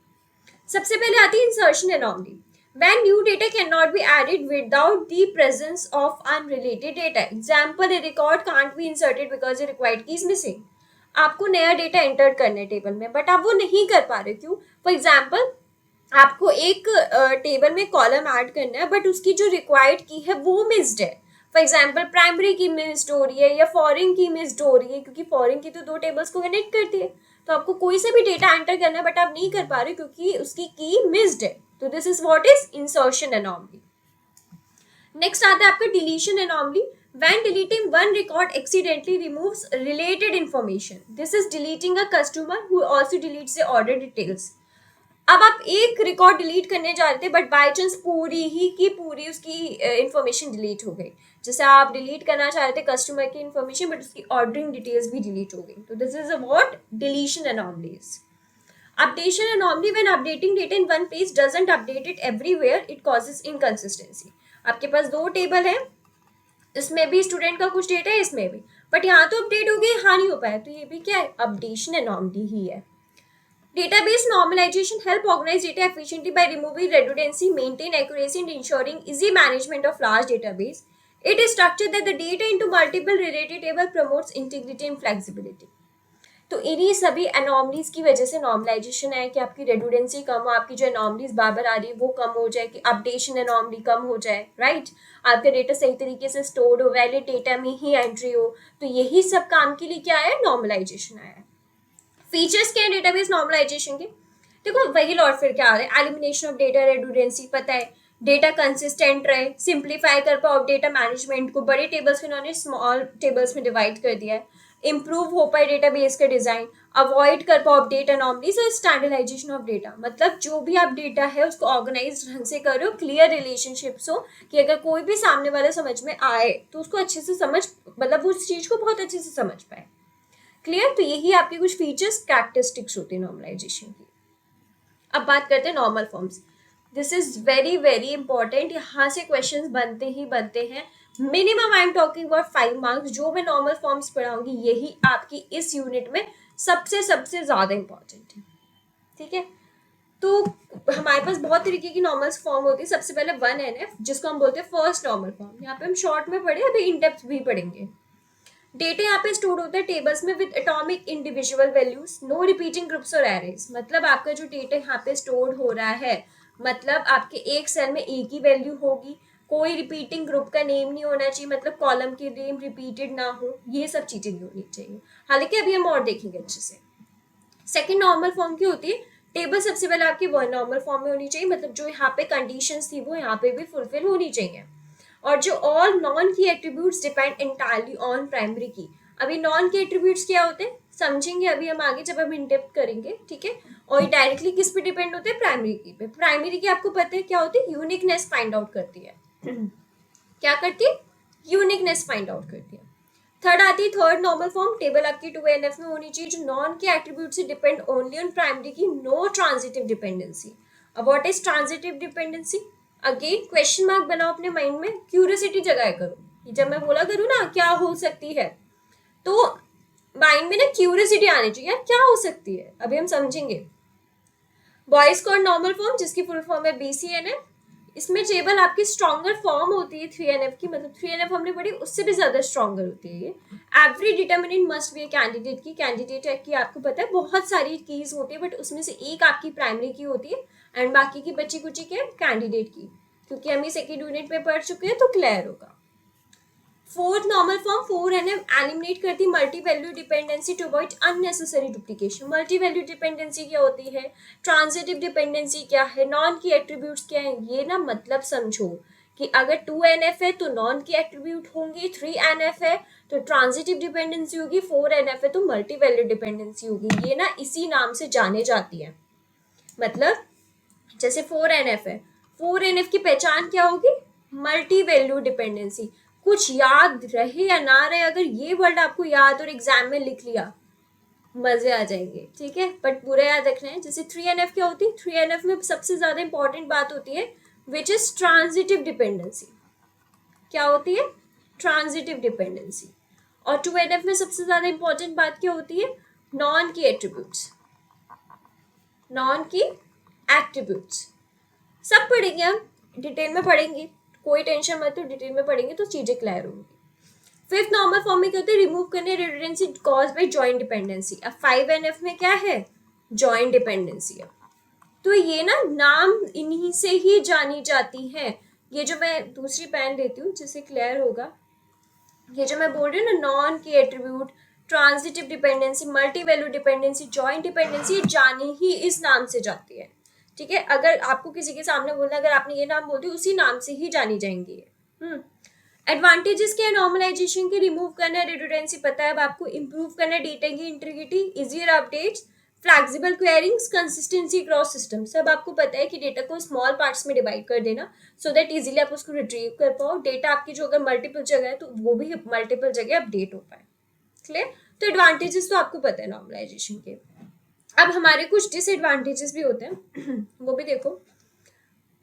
S3: सबसे पहले आती है insertion anomaly. When new data cannot be added without the presence of unrelated data. Example, a record can't be inserted because the required key is missing. आपको नया डेटा एंटर करना है टेबल में, बट आप वो नहीं कर पा रहे, क्यों? फॉर एग्जाम्पल, आपको एक टेबल में कॉलम ऐड करना है, बट उसकी जो रिक्वायर्ड की है वो मिस्ड है. फॉर एग्जाम्पल, प्राइमरी की मिस्ड हो रही है या फॉरेन की मिस्ड हो रही है, क्योंकि फॉरेन की तो 2 टेबल्स को कनेक्ट करती है. तो आपको कोई से भी डेटा एंटर करना है, बट आप नहीं कर पा रहे क्योंकि उसकी की मिस्ड है. तो this is what is insertion anomaly. Next आता है आपका deletion anomaly. When deleting one record accidentally removes related information. This is deleting a customer who also deletes the order details. अब आप एक रिकॉर्ड डिलीट करने जा रहे थे, बट बाय चांस पूरी ही की पूरी उसकी इंफॉर्मेशन डिलीट हो गई. जैसे आप डिलीट करना चाह रहे थे कस्टमर की इंफॉर्मेशन, बट उसकी ऑर्डरिंग डिटेल्स भी डिलीट हो गई. तो this is a what, deletion anomalies. Updation anomaly, when updating data in one place doesn't update it everywhere, it causes inconsistency. आपके पास 2 टेबल है, इसमें भी स्टूडेंट का कुछ डेटा है, इसमें भी, बट यहाँ तो अपडेट हो गई, यहाँ नहीं हो पाया, तो ये भी क्या है, अपडेशन एनॉमली ही है. Database normalization help organize data efficiently by removing redundancy, maintain accuracy, and ensuring easy management of large database. It is structured that the data into multiple related table promotes integrity and flexibility. तो इन्हीं सभी एनॉमलीज की वजह से नॉर्मलाइजेशन है कि आपकी रेडुडेंसी कम हो, आपकी जो एनॉमलीज बार बार आ रही है वो कम हो जाए, कि अपडेशन एनॉमली कम हो जाए, राइट. आपका डेटा सही तरीके से स्टोर्ड हो, वैलिड डेटा में ही एंट्री हो. तो यही सब काम के लिए क्या आया, नॉर्मलाइजेशन आया. फीचर्स क्या है डेटाबेस नॉर्मलाइजेशन के, देखो वही लॉट फिर क्या आ रहा है, एलिमिनेशन ऑफ डेटा रेडुडेंसी, पता है, डेटा कंसिस्टेंट रहे, सिंप्लीफाई कर पाओ डेटा मैनेजमेंट को, बड़े टेबल्स को इन्होंने स्मॉल टेबल्स में डिवाइड कर दिया है, इंप्रूव हो पाए डेटाबेस का डिजाइन, अवॉइड कर पाओ अपडेट एनॉमलीज, और स्टैंडर्डाइजेशन ऑफ डेटा, मतलब जो भी आप डेटा है उसको ऑर्गेनाइज ढंग से करो, क्लियर रिलेशनशिप्स हो, कि अगर कोई भी सामने वाला समझ में आए तो उसको अच्छे से समझ, मतलब उस चीज को बहुत अच्छे से समझ पाए. क्लियर. तो यही आपके कुछ फीचर्स, कैरेक्टरिस्टिक्स होते हैं नॉर्मलाइजेशन की. अब बात करते हैं normal forms. This is very very important, यहाँ से क्वेश्चंस बनते ही बनते हैं. Minimum I am talking about 5 marks. जो मैं नॉर्मल फॉर्म्स पढ़ाऊंगी यही आपकी इस यूनिट में सबसे ज्यादा इंपॉर्टेंट है, ठीक है. तो हमारे पास बहुत तरीके की नॉर्मल फॉर्म होती है. सबसे पहले 1NF, जिसको हम बोलते हैं फर्स्ट नॉर्मल फॉर्म. यहाँ पे हम शॉर्ट में पढ़े, अभी इन डेप्थ भी पढ़ेंगे. डेटा यहाँ पे स्टोर होता है टेबल्स में with atomic individual values, no repeating groups और एरेज। मतलब आपका जो डेटा यहाँ पे स्टोर हो रहा है, मतलब आपके एक सेल में एक ही वैल्यू होगी, कोई रिपीटिंग ग्रुप का नेम नहीं होना चाहिए, मतलब कॉलम की नेम रिपीटेड ना हो, ये सब चीजें नहीं होनी चाहिए। हालांकि अभी हम और देखेंगे अच्छे से। सेकेंड नॉर्मल फॉर्म की होती है, टेबल सबसे पहले आपकी वन नॉर्मल फॉर्म में होनी चाहिए, मतलब जो यहाँ पे कंडीशंस थी वो यहाँ पे भी फुलफिल होनी चाहिए। और जो ऑल नॉन की attributes depend entirely on primary की। अभी नॉन के एट्रीब्यूट्स क्या होते हैं समझेंगे अभी हम आगे जब हम इन डेप्थ करेंगे, ठीक है। और ये डायरेक्टली किस पे डिपेंड होते हैं, प्राइमरी की पे। प्राइमरी की आपको पता है क्या होती है, यूनिकनेस फाइंड आउट करती है। क्या करती है, यूनिकनेस फाइंड आउट करती है। थर्ड आती है थर्ड नॉर्मल फॉर्म, टेबल आपकी 2NF में होनी चाहिए, जो नॉन के एट्रीब्यूट से डिपेंड ओनली ऑन प्राइमरी की, नो ट्रांजिटिव डिपेंडेंसी। अब what is transitive dependency, again question mark बनाओ अपने माइंड में, क्यूरियोसिटी जगाया करो। जब मैं बोला करूँ ना क्या हो सकती है, तो माइंड में ना क्यूरियोसिटी आनी चाहिए, यार क्या हो सकती है, अभी हम समझेंगे। बॉयज कोड नॉर्मल फॉर्म जिसकी फुल फॉर्म है BCNF, इसमें टेबल आपकी स्ट्रॉन्गर फॉर्म होती है 3NF की, मतलब 3NF हमने पढ़ी उससे भी ज्यादा स्ट्रॉन्गर होती है ये। Every determinant must be a candidate key, candidate key आपको पता है बहुत सारी कीज होती है, बट उसमें से एक आपकी प्राइमरी की होती है एंड बाकी की बची कुची के कैंडिडेट की, क्योंकि हम ये सेकेंड यूनिट में पढ़ चुके हैं तो क्लियर होगा। Fourth normal form 4NF eliminate करती multi value dependency to avoid unnecessary duplication. Multi value dependency क्या होती है, ट्रांजिटिव डिपेंडेंसी क्या है, नॉन की एट्रीब्यूट्स क्या है, ये ना मतलब समझो कि अगर 2NF है तो नॉन की एट्रीब्यूट होंगी, 3NF है तो ट्रांजिटिव डिपेंडेंसी होगी, 4NF है तो मल्टी वैल्यू डिपेंडेंसी होगी। ये ना इसी नाम से जाने जाती है। मतलब जैसे 4NF है, 4NF की पहचान क्या होगी, मल्टी वैल्यू डिपेंडेंसी। कुछ याद रहे या ना रहे, अगर ये वर्ड आपको याद और एग्जाम में लिख लिया मजे आ जाएंगे, ठीक है, बट पूरा याद रखना है। जैसे 3NF क्या होती है, 3NF में सबसे ज्यादा इंपॉर्टेंट बात होती है विच इज ट्रांजिटिव डिपेंडेंसी। क्या होती है, ट्रांजिटिव डिपेंडेंसी। और 2NF में सबसे ज्यादा इंपॉर्टेंट बात क्या होती है, नॉन की एट्रीब्यूट्स, नॉन की एट्रीब्यूट्स। सब पढ़ेंगे हम, डिटेल में पढ़ेंगे, कोई टेंशन मत, तो डिटेल में पढ़ेंगे तो चीजें क्लियर होंगी। फिफ्थ नॉर्मल फॉर्म में क्या होता है, रिमूव करने redundancy cause by joint dependency. अब 5NF में क्या है, जॉइंट डिपेंडेंसी है, तो ये ना नाम इन्हीं से ही जानी जाती है। ये जो मैं दूसरी पेन लेती हूँ जिससे क्लियर होगा, ये जो मैं बोल रही हूँ ना, नॉन की attribute, transitive dependency, multi value dependency, joint dependency, जानी ही इस नाम से जाती है, ठीक है। अगर आपको किसी के सामने बोलना, अगर आपने ये नाम बोल दिया उसी नाम से ही जानी जाएंगी। एडवांटेजेस क्या है नॉर्मलाइजेशन के, रिमूव करना, रिडंडेंसी पता है अब आपको, इंप्रूव करना डेटा की integrity, easier updates, flexible queries, consistency cross system. सब आपको पता है कि डेटा को स्मॉल पार्ट्स में डिवाइड कर देना सो दैट इजीली आप उसको रिट्रीव कर पाओ। डेटा आपकी जो अगर मल्टीपल जगह है तो वो भी मल्टीपल जगह अपडेट हो पाए, क्लियर। तो एडवांटेजेस तो आपको पता है नॉर्मलाइजेशन के। अब हमारे कुछ डिसएडवांटेजेस भी होते हैं वो भी देखो।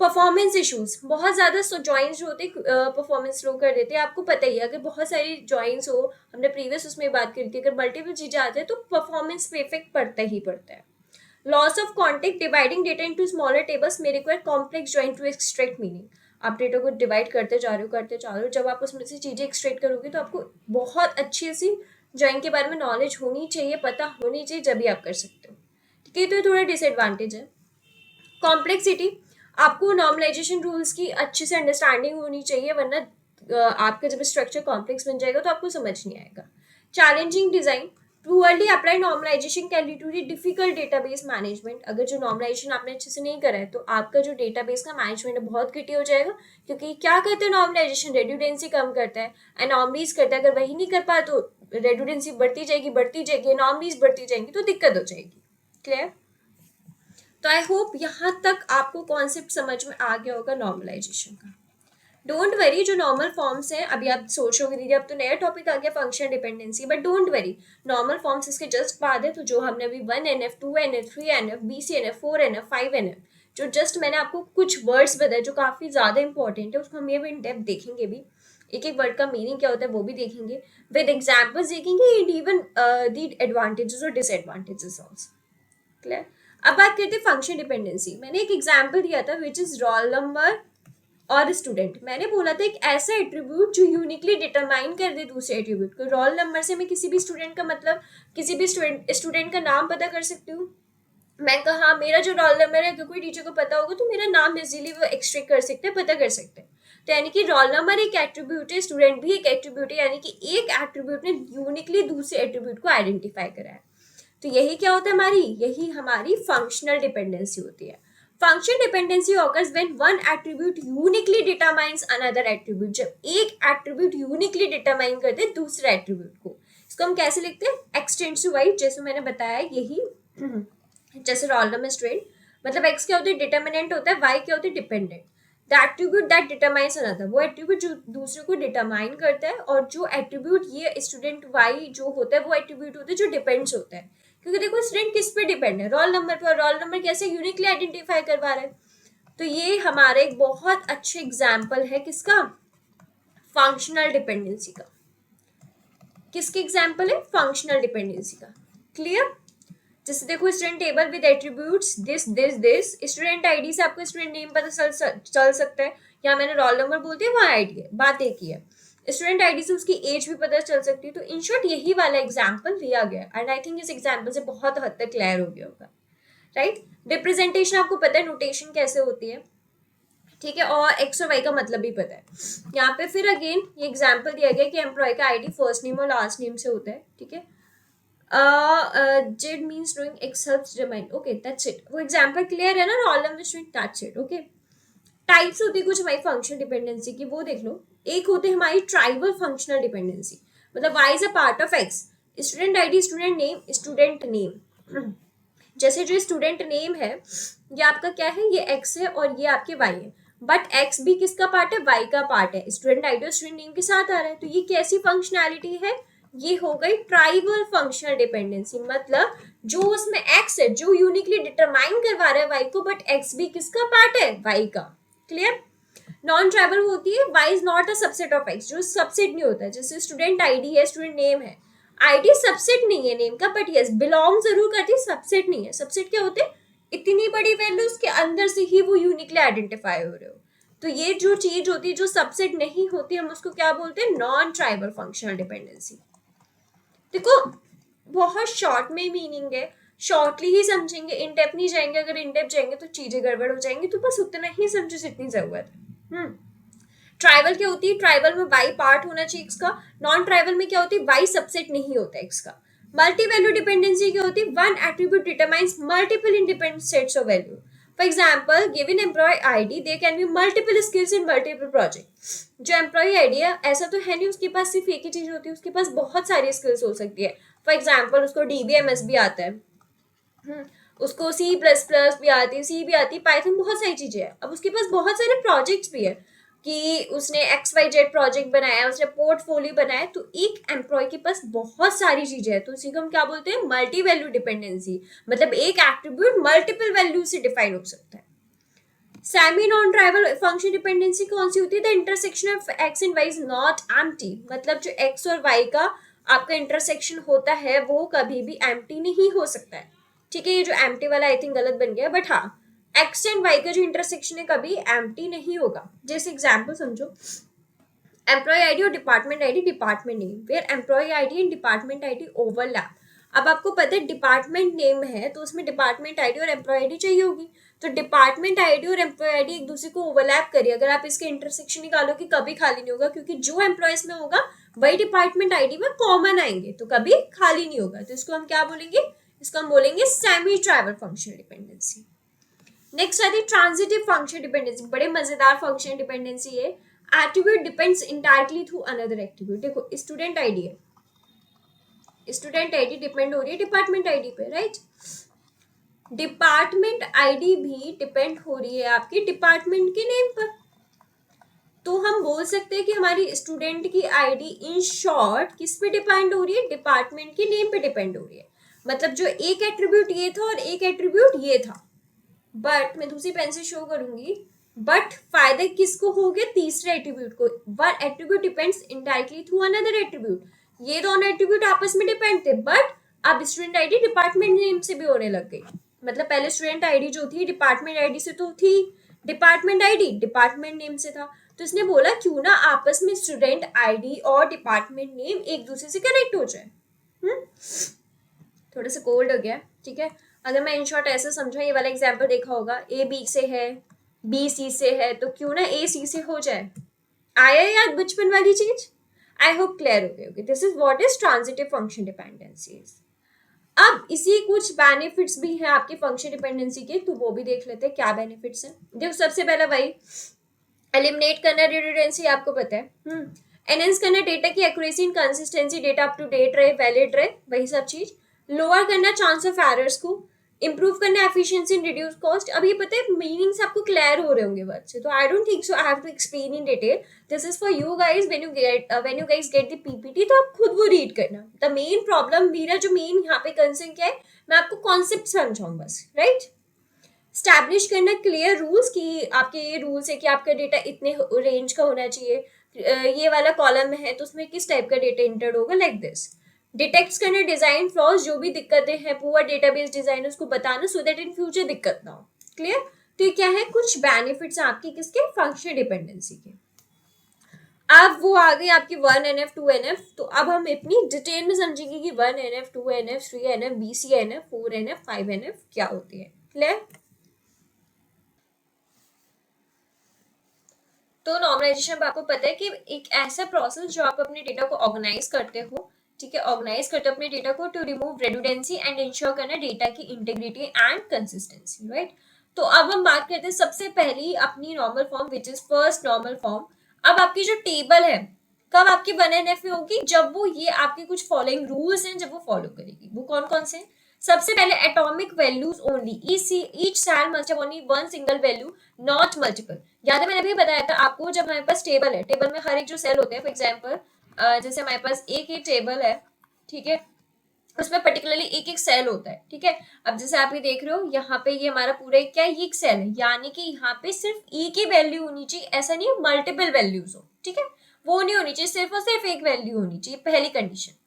S3: परफॉर्मेंस इश्यूज, बहुत ज्यादा जॉइंट्स जो होते हैं परफॉर्मेंस स्लो कर देते हैं। आपको पता ही है अगर बहुत सारी जॉइंट्स हो, हमने प्रीवियस उसमें बात करी थी, अगर मल्टीपल चीजें आती है तो परफॉर्मेंस पे इफेक्ट पड़ता ही पड़ता है। Loss of contact, dividing data into smaller tables may require complex joint to extract meaning. आप डेटा को डिवाइड करते जा रहे हो, जब आप उसमें से चीजें एक्सट्रैक्ट करोगे तो आपको बहुत अच्छी सी जॉइंट के बारे में नॉलेज होनी चाहिए, पता होनी चाहिए, जब भी आप कर सकते हो, ठीक है। तो ये थोड़ा डिसएडवांटेज है। कॉम्प्लेक्सिटी, आपको नॉर्मलाइजेशन रूल्स की अच्छे से अंडरस्टैंडिंग होनी चाहिए, वरना आपका जब स्ट्रक्चर कॉम्प्लेक्स बन जाएगा तो आपको समझ नहीं आएगा। Challenging design, poorly apply normalisation can lead to difficult database management. अगर जो नॉर्मलाइजेशन आपने अच्छे से नहीं करा है तो आपका जो डेटाबेस का मैनेजमेंट है बहुत किटी हो जाएगा, क्योंकि क्या करते हैं नॉर्मलाइजेशन, रेड्यूडेंसी कम करता है, एनॉमलीज करता है। अगर वही नहीं कर पाए तो रेड्यूडेंसी बढ़ती जाएगी, एनॉमलीज बढ़ती जाएंगी तो दिक्कत हो जाएगी, क्लियर। तो आई होप यहाँ तक आपको कॉन्सेप्ट समझ में आ गया होगा नॉर्मलाइजेशन का। डोंट वरी, जो नॉर्मल फॉर्म्स हैं, अभी आप सोचोगे दीदी अब तो नया टॉपिक आ गया function dependency, but don't worry, normal forms इसके जस्ट बाद है। तो जो हमने अभी 1NF, 2NF, 3NF, BCNF, 4NF, 5NF, जो जस्ट मैंने आपको कुछ वर्ड्स बताए जो काफी ज्यादा इंपॉर्टेंट है, उसको हम ये भी इन डेप्थ देखेंगे भी, एक एक वर्ड का मीनिंग क्या होता है वो भी देखेंगे, विद एग्जाम्पल्स देखेंगे, एंड इवन द एडवांटेजेस और डिसएडवांटेजेस ऑल्सो, क्लियर। अब बात करते हैं फंक्शन डिपेंडेंसी। मैंने एक एग्जाम्पल दिया था विच इज रोल नंबर और स्टूडेंट, मैंने बोला था एक ऐसा एट्रीब्यूट जो यूनिकली डिटरमाइन कर दे दूसरे एट्रीब्यूट को। रोल नंबर से मैं किसी भी स्टूडेंट का मतलब किसी भी स्टूडेंट का नाम पता कर सकती हूँ। मैं कहा मेरा जो रोल नंबर है, अगर कोई टीचर को पता होगा तो मेरा नाम इजीली वो एक्सट्रैक्ट कर सकते हैं, पता कर सकते हैं। तो यानी कि रोल नंबर एक एट्रीब्यूट है, स्टूडेंट भी एक एट्रीब्यूट है, यानी कि एक एट्रीब्यूट ने यूनिकली दूसरे एट्रीब्यूट को आइडेंटिफाई करा है। तो यही क्या होता है हमारी, यही हमारी फंक्शनल डिपेंडेंसी होती है। Function dependency occurs when one attribute uniquely determines another attribute। जब एक एट्रीब्यूट यूनिकली डिटरमाइन करते हैं दूसरे एट्रीब्यूट को। इसको हम कैसे लिखते हैं, x टेंड्स टू y, जैसे मैंने बताया यही जैसे रोल नंबर स्टूडेंट, मतलब x क्या होता है डिटर्मिनेंट होता है, y क्या होता है dependent. The attribute that determines another, वो एट्रीब्यूट जो दूसरे को डिटरमाइन करता है, और जो एट्रीब्यूट ये स्टूडेंट y जो होता है वो एट्रीब्यूट होता है जो डिपेंड्स होता है। क्योंकि देखो स्टूडेंट किस पे डिपेंड है, रोल नंबर पे, और रोल नंबर कैसे यूनिकली आइडेंटिफाई करवा रहा है। तो ये हमारा एक बहुत अच्छे एग्जाम्पल है किसका, फंक्शनल डिपेंडेंसी का। किसके एग्जाम्पल है, फंक्शनल डिपेंडेंसी का। क्लियर। जैसे देखो student table with attributes this this this, student ID से आपको स्टूडेंट नेम पता चल सकता है, यहाँ मैंने रोल नंबर बोल दिया, वहाँ आईडी है, बात एक ही है। स्टूडेंट आईडी से उसकी एज भी पता चल सकती है। तो इन शॉर्ट यही वाला एग्जाम्पल दिया गया, एंड आई थिंक इस एग्जाम्पल से बहुत हद तक क्लियर हो गया होगा, राइट। रिप्रेजेंटेशन आपको पता है नोटेशन कैसे होती है, ठीक है, और एक्स और वाई का मतलब भी पता है। यहाँ पे फिर अगेन ये एग्जाम्पल दिया गया कि एम्प्लॉय का आईडी फर्स्ट नेम और लास्ट नेम से होता है, ठीक है। did means doing x helps determine, okay that's it। वो एग्जाम्पल क्लियर है ना, roll number student, that's it, okay। Types होती है कुछ हमारी फंक्शनल डिपेंडेंसी की, वो देख लो। एक होते हैं हमारी ट्राइबल फंक्शनल डिपेंडेंसी, मतलब y is a part of x, student ID, student name, student name. जैसे जो स्टूडेंट नेम है ये आपका क्या है, ये x है और ये आपके y है, बट x भी किसका पार्ट है, y का पार्ट है, स्टूडेंट आईडी और स्टूडेंट नेम के साथ आ रहा है। तो ये कैसी फंक्शनैलिटी है, ये हो गई ट्राइबल फंक्शनल डिपेंडेंसी। मतलब जो उसमें x है जो यूनिकली डिटरमाइन करवा रहा है y को, बट x भी किसका पार्ट है, y का। क्लियर। नॉन ट्राइबल होती है y is not a subset of x, जो सबसेट नहीं होता है। जैसे स्टूडेंट आईडी है, स्टूडेंट नेम है, आईडी सबसेट नहीं है नेम का, बट यस बिलोंग जरूर करती है, सबसेट नहीं है। सबसेट क्या होते हैं, इतनी बड़ी वैल्यूज के अंदर से ही वो यूनिकली आइडेंटिफाई हो रहे हो। तो ये जो चीज होती है जो सबसेट नहीं होती, हम उसको क्या बोलते हैं, नॉन ट्राइबल फंक्शनल डिपेंडेंसी। देखो बहुत शॉर्ट में मीनिंग है, शॉर्टली ही समझेंगे, इन डेप्थ नहीं जाएंगे। अगर इन डेप्थ जाएंगे तो चीजें गड़बड़ हो जाएंगी, तो बस उतना ही समझो जितनी जरूरत है। ट्राइबल क्या होती है, ट्राइबल में वाई पार्ट होना चाहिए एक्स का। नॉन ट्राइबल में क्या होती है, वाई सबसेट नहीं होता एक्स का। मल्टी वैल्यू डिपेंडेंसी क्या होती है, one attribute determines multiple independent sets of value. For example given employee ID there can be multiple skills in multiple project. जो एम्प्लॉय आईडी है ऐसा तो है नहीं उसके पास सिर्फ एक ही चीज होती है, उसके पास बहुत सारी स्किल्स हो सकती है। फॉर एग्जाम्पल उसको DBMS भी आता है, उसको C++ भी आती है, सी भी आती है, पाइथन, बहुत सारी चीजें हैं। अब उसके पास बहुत सारे प्रोजेक्ट्स भी है कि उसने XYZ प्रोजेक्ट बनाया, उसने पोर्टफोलियो बनाया। तो एक एम्प्लॉय के पास बहुत सारी चीजें हैं, तो उसी को हम क्या बोलते हैं, मल्टी वैल्यू डिपेंडेंसी। मतलब एक एट्रीब्यूट मल्टीपल वैल्यू से डिफाइन हो सकता है। Semi non tribal function dependency कौन सी होती है, the intersection of x and y is not empty. मतलब जो x और y का आपका इंटरसेक्शन होता है वो कभी भी एम्प्टी नहीं हो सकता है, ठीक है। ये जो एम्प्टी वाला आई थिंक गलत बन गया, बट हाँ x एंड y का जो इंटरसेक्शन है कभी एम्प्टी नहीं होगा। जैसे एग्जाम्पल समझो, एम्प्लॉय आईडी और department ID, department name, where employee ID and department ID overlap. अब आपको पता है डिपार्टमेंट नेम है तो उसमें डिपार्टमेंट आईडी और एम्प्लॉय आईडी चाहिए होगी। तो डिपार्टमेंट आईडी और एम्प्लॉय आईडी एक दूसरे को ओवरलैप करिए, अगर आप इसके इंटरसेक्शन निकालो कि कभी खाली नहीं होगा, क्योंकि जो एम्प्लॉयज में होगा वही डिपार्टमेंट आईडी में कॉमन आएंगे, तो कभी खाली नहीं होगा। तो इसको हम क्या बोलेंगे, इसको हम बोलेंगे semi tribal function dependency. Next आती है ट्रांजिटिव फंक्शन डिपेंडेंसी, बड़े मजेदार फंक्शन डिपेंडेंसी है। Attribute depends indirectly through another attribute. देखो स्टूडेंट आईडी है, स्टूडेंट आईडी डिपेंड हो रही है डिपार्टमेंट आईडी पे, राइट। डिपार्टमेंट आईडी भी डिपेंड हो रही है आपकी डिपार्टमेंट के नेम पर। तो हम बोल सकते हैं कि हमारी स्टूडेंट की आईडी इन शॉर्ट किस पे डिपेंड हो रही है, डिपार्टमेंट के नेम पे डिपेंड हो रही है। मतलब जो एक एट्रीब्यूट ये था और एक एट्रीब्यूट ये था, बट मैं दूसरी पेन से शो करूंगी, बट फायदा किसको हो गया, तीसरे एट्रीब्यूट को। One attribute depends indirectly through another attribute. ये दोनों एट्रीब्यूट आपस में डिपेंड थे, बट अब स्टूडेंट आईडी डिपार्टमेंट नेम से भी होने लग गई। मतलब पहले स्टूडेंट आईडी जो थी डिपार्टमेंट आईडी से तो थी, डिपार्टमेंट आईडी डिपार्टमेंट नेम से था, तो इसने बोला क्यों ना आपस में स्टूडेंट आईडी और डिपार्टमेंट नेम एक दूसरे से कनेक्ट हो जाए। थोड़ा सा कोल्ड हो गया, ठीक है। अगर मैं इन शॉर्ट ऐसे समझा, ये वाला एग्जाम्पल देखा होगा, ए बी से है, बी सी से है, तो क्यों ना ए सी से हो जाए। आया याद बचपन वाली चीज? आई होप क्लियर हो गई होगी। This is what is transitive function dependencies. अब इसी कुछ बेनिफिट्स भी हैं आपके फंक्शन डिपेंडेंसी के, तो वो भी देख लेते हैं क्या बेनिफिट्स हैं। देखो सबसे पहला वही एलिमिनेट करना रिडंडेंसी, आपको पता है। एनहेंस करना डेटा की accuracy and consistency, data up to date रहे, वैलिड रहे, वही सब चीज। लोअर करना चांस ऑफ एरर्स को, इंप्रूव करना एफिशिएंसी एंड रिड्यूस कॉस्ट। अब ये पता है मीनिंग्स आपको क्लियर हो रहे होंगे वर्ड से, तो I don't think so I have to explain in detail. This is for you guys, when you guys get the PPT, तो आप खुद वो रीड करना। द मेन प्रॉब्लम मेरा जो मेन यहाँ पे कंसर्न क्या है, मैं आपको कॉन्सेप्ट समझाऊं बस, राइट। स्टैब्लिश करना क्लियर रूल्स कि आपके ये रूल्स है कि आपका डेटा इतने रेंज का होना चाहिए, ये वाला कॉलम है तो उसमें किस टाइप का डेटा इंटर्ड होगा, लाइक दिस। डिटेक्ट करना डिजाइन फ्लॉज, जो भी दिक्कतें हैं पुअर डेटाबेस डिजाइन उसको बताना, सो दैट इन फ्यूचर दिक्कत ना हो। क्लियर? तो ये क्या है, कुछ बेनिफिट्स आपके किसके, फंक्शनल डिपेंडेंसी के। अब वो आ गई आपकी 1NF 2NF, तो अब हम इतनी डिटेल में समझेंगे कि 1NF 2NF 3NF BCNF 4NF 5NF क्या होती है। क्लियर? तो नॉर्मलाइजेशन में आपको पता है कि एक ऐसा प्रोसेस जो आप अपने डेटा को ऑर्गेनाइज करते हो, ठीक है, ऑर्गेनाइज करते हो अपने डेटा को to remove redundancy and ensure करना डेटा की इंटीग्रिटी एंड कंसिस्टेंसी, राइट। तो अब हम बात करते हैं सबसे पहली अपनी normal form, which is first normal form. अब आपकी जो टेबल है कब आपकी 1NF में होगी, जब वो ये आपके कुछ फॉलोइंग रूल्स हैं जब वो फॉलो करेगी। वो कौन कौन से हैं? सबसे पहले atomic values only, each cell must have only one single value, not multiple. याद है मैंने अभी बताया था आपको, जब हमारे पास टेबल है, टेबल में हर एक जो सेल होते हैं, फॉर एग्जांपल जैसे हमारे पास एक ही टेबल है, ठीक है, उसमें पर्टिकुलरली एक एक सेल होता है, ठीक है। अब जैसे आप ये देख रहे हो यहाँ पे ये हमारा पूरा क्या है, ये एक सेल है, यानी कि यहाँ पे सिर्फ एक ही वैल्यू होनी चाहिए, ऐसा नहीं मल्टीपल वैल्यूज हो, ठीक है, वो नहीं होनी चाहिए, सिर्फ और सिर्फ एक वैल्यू होनी चाहिए, पहली condition.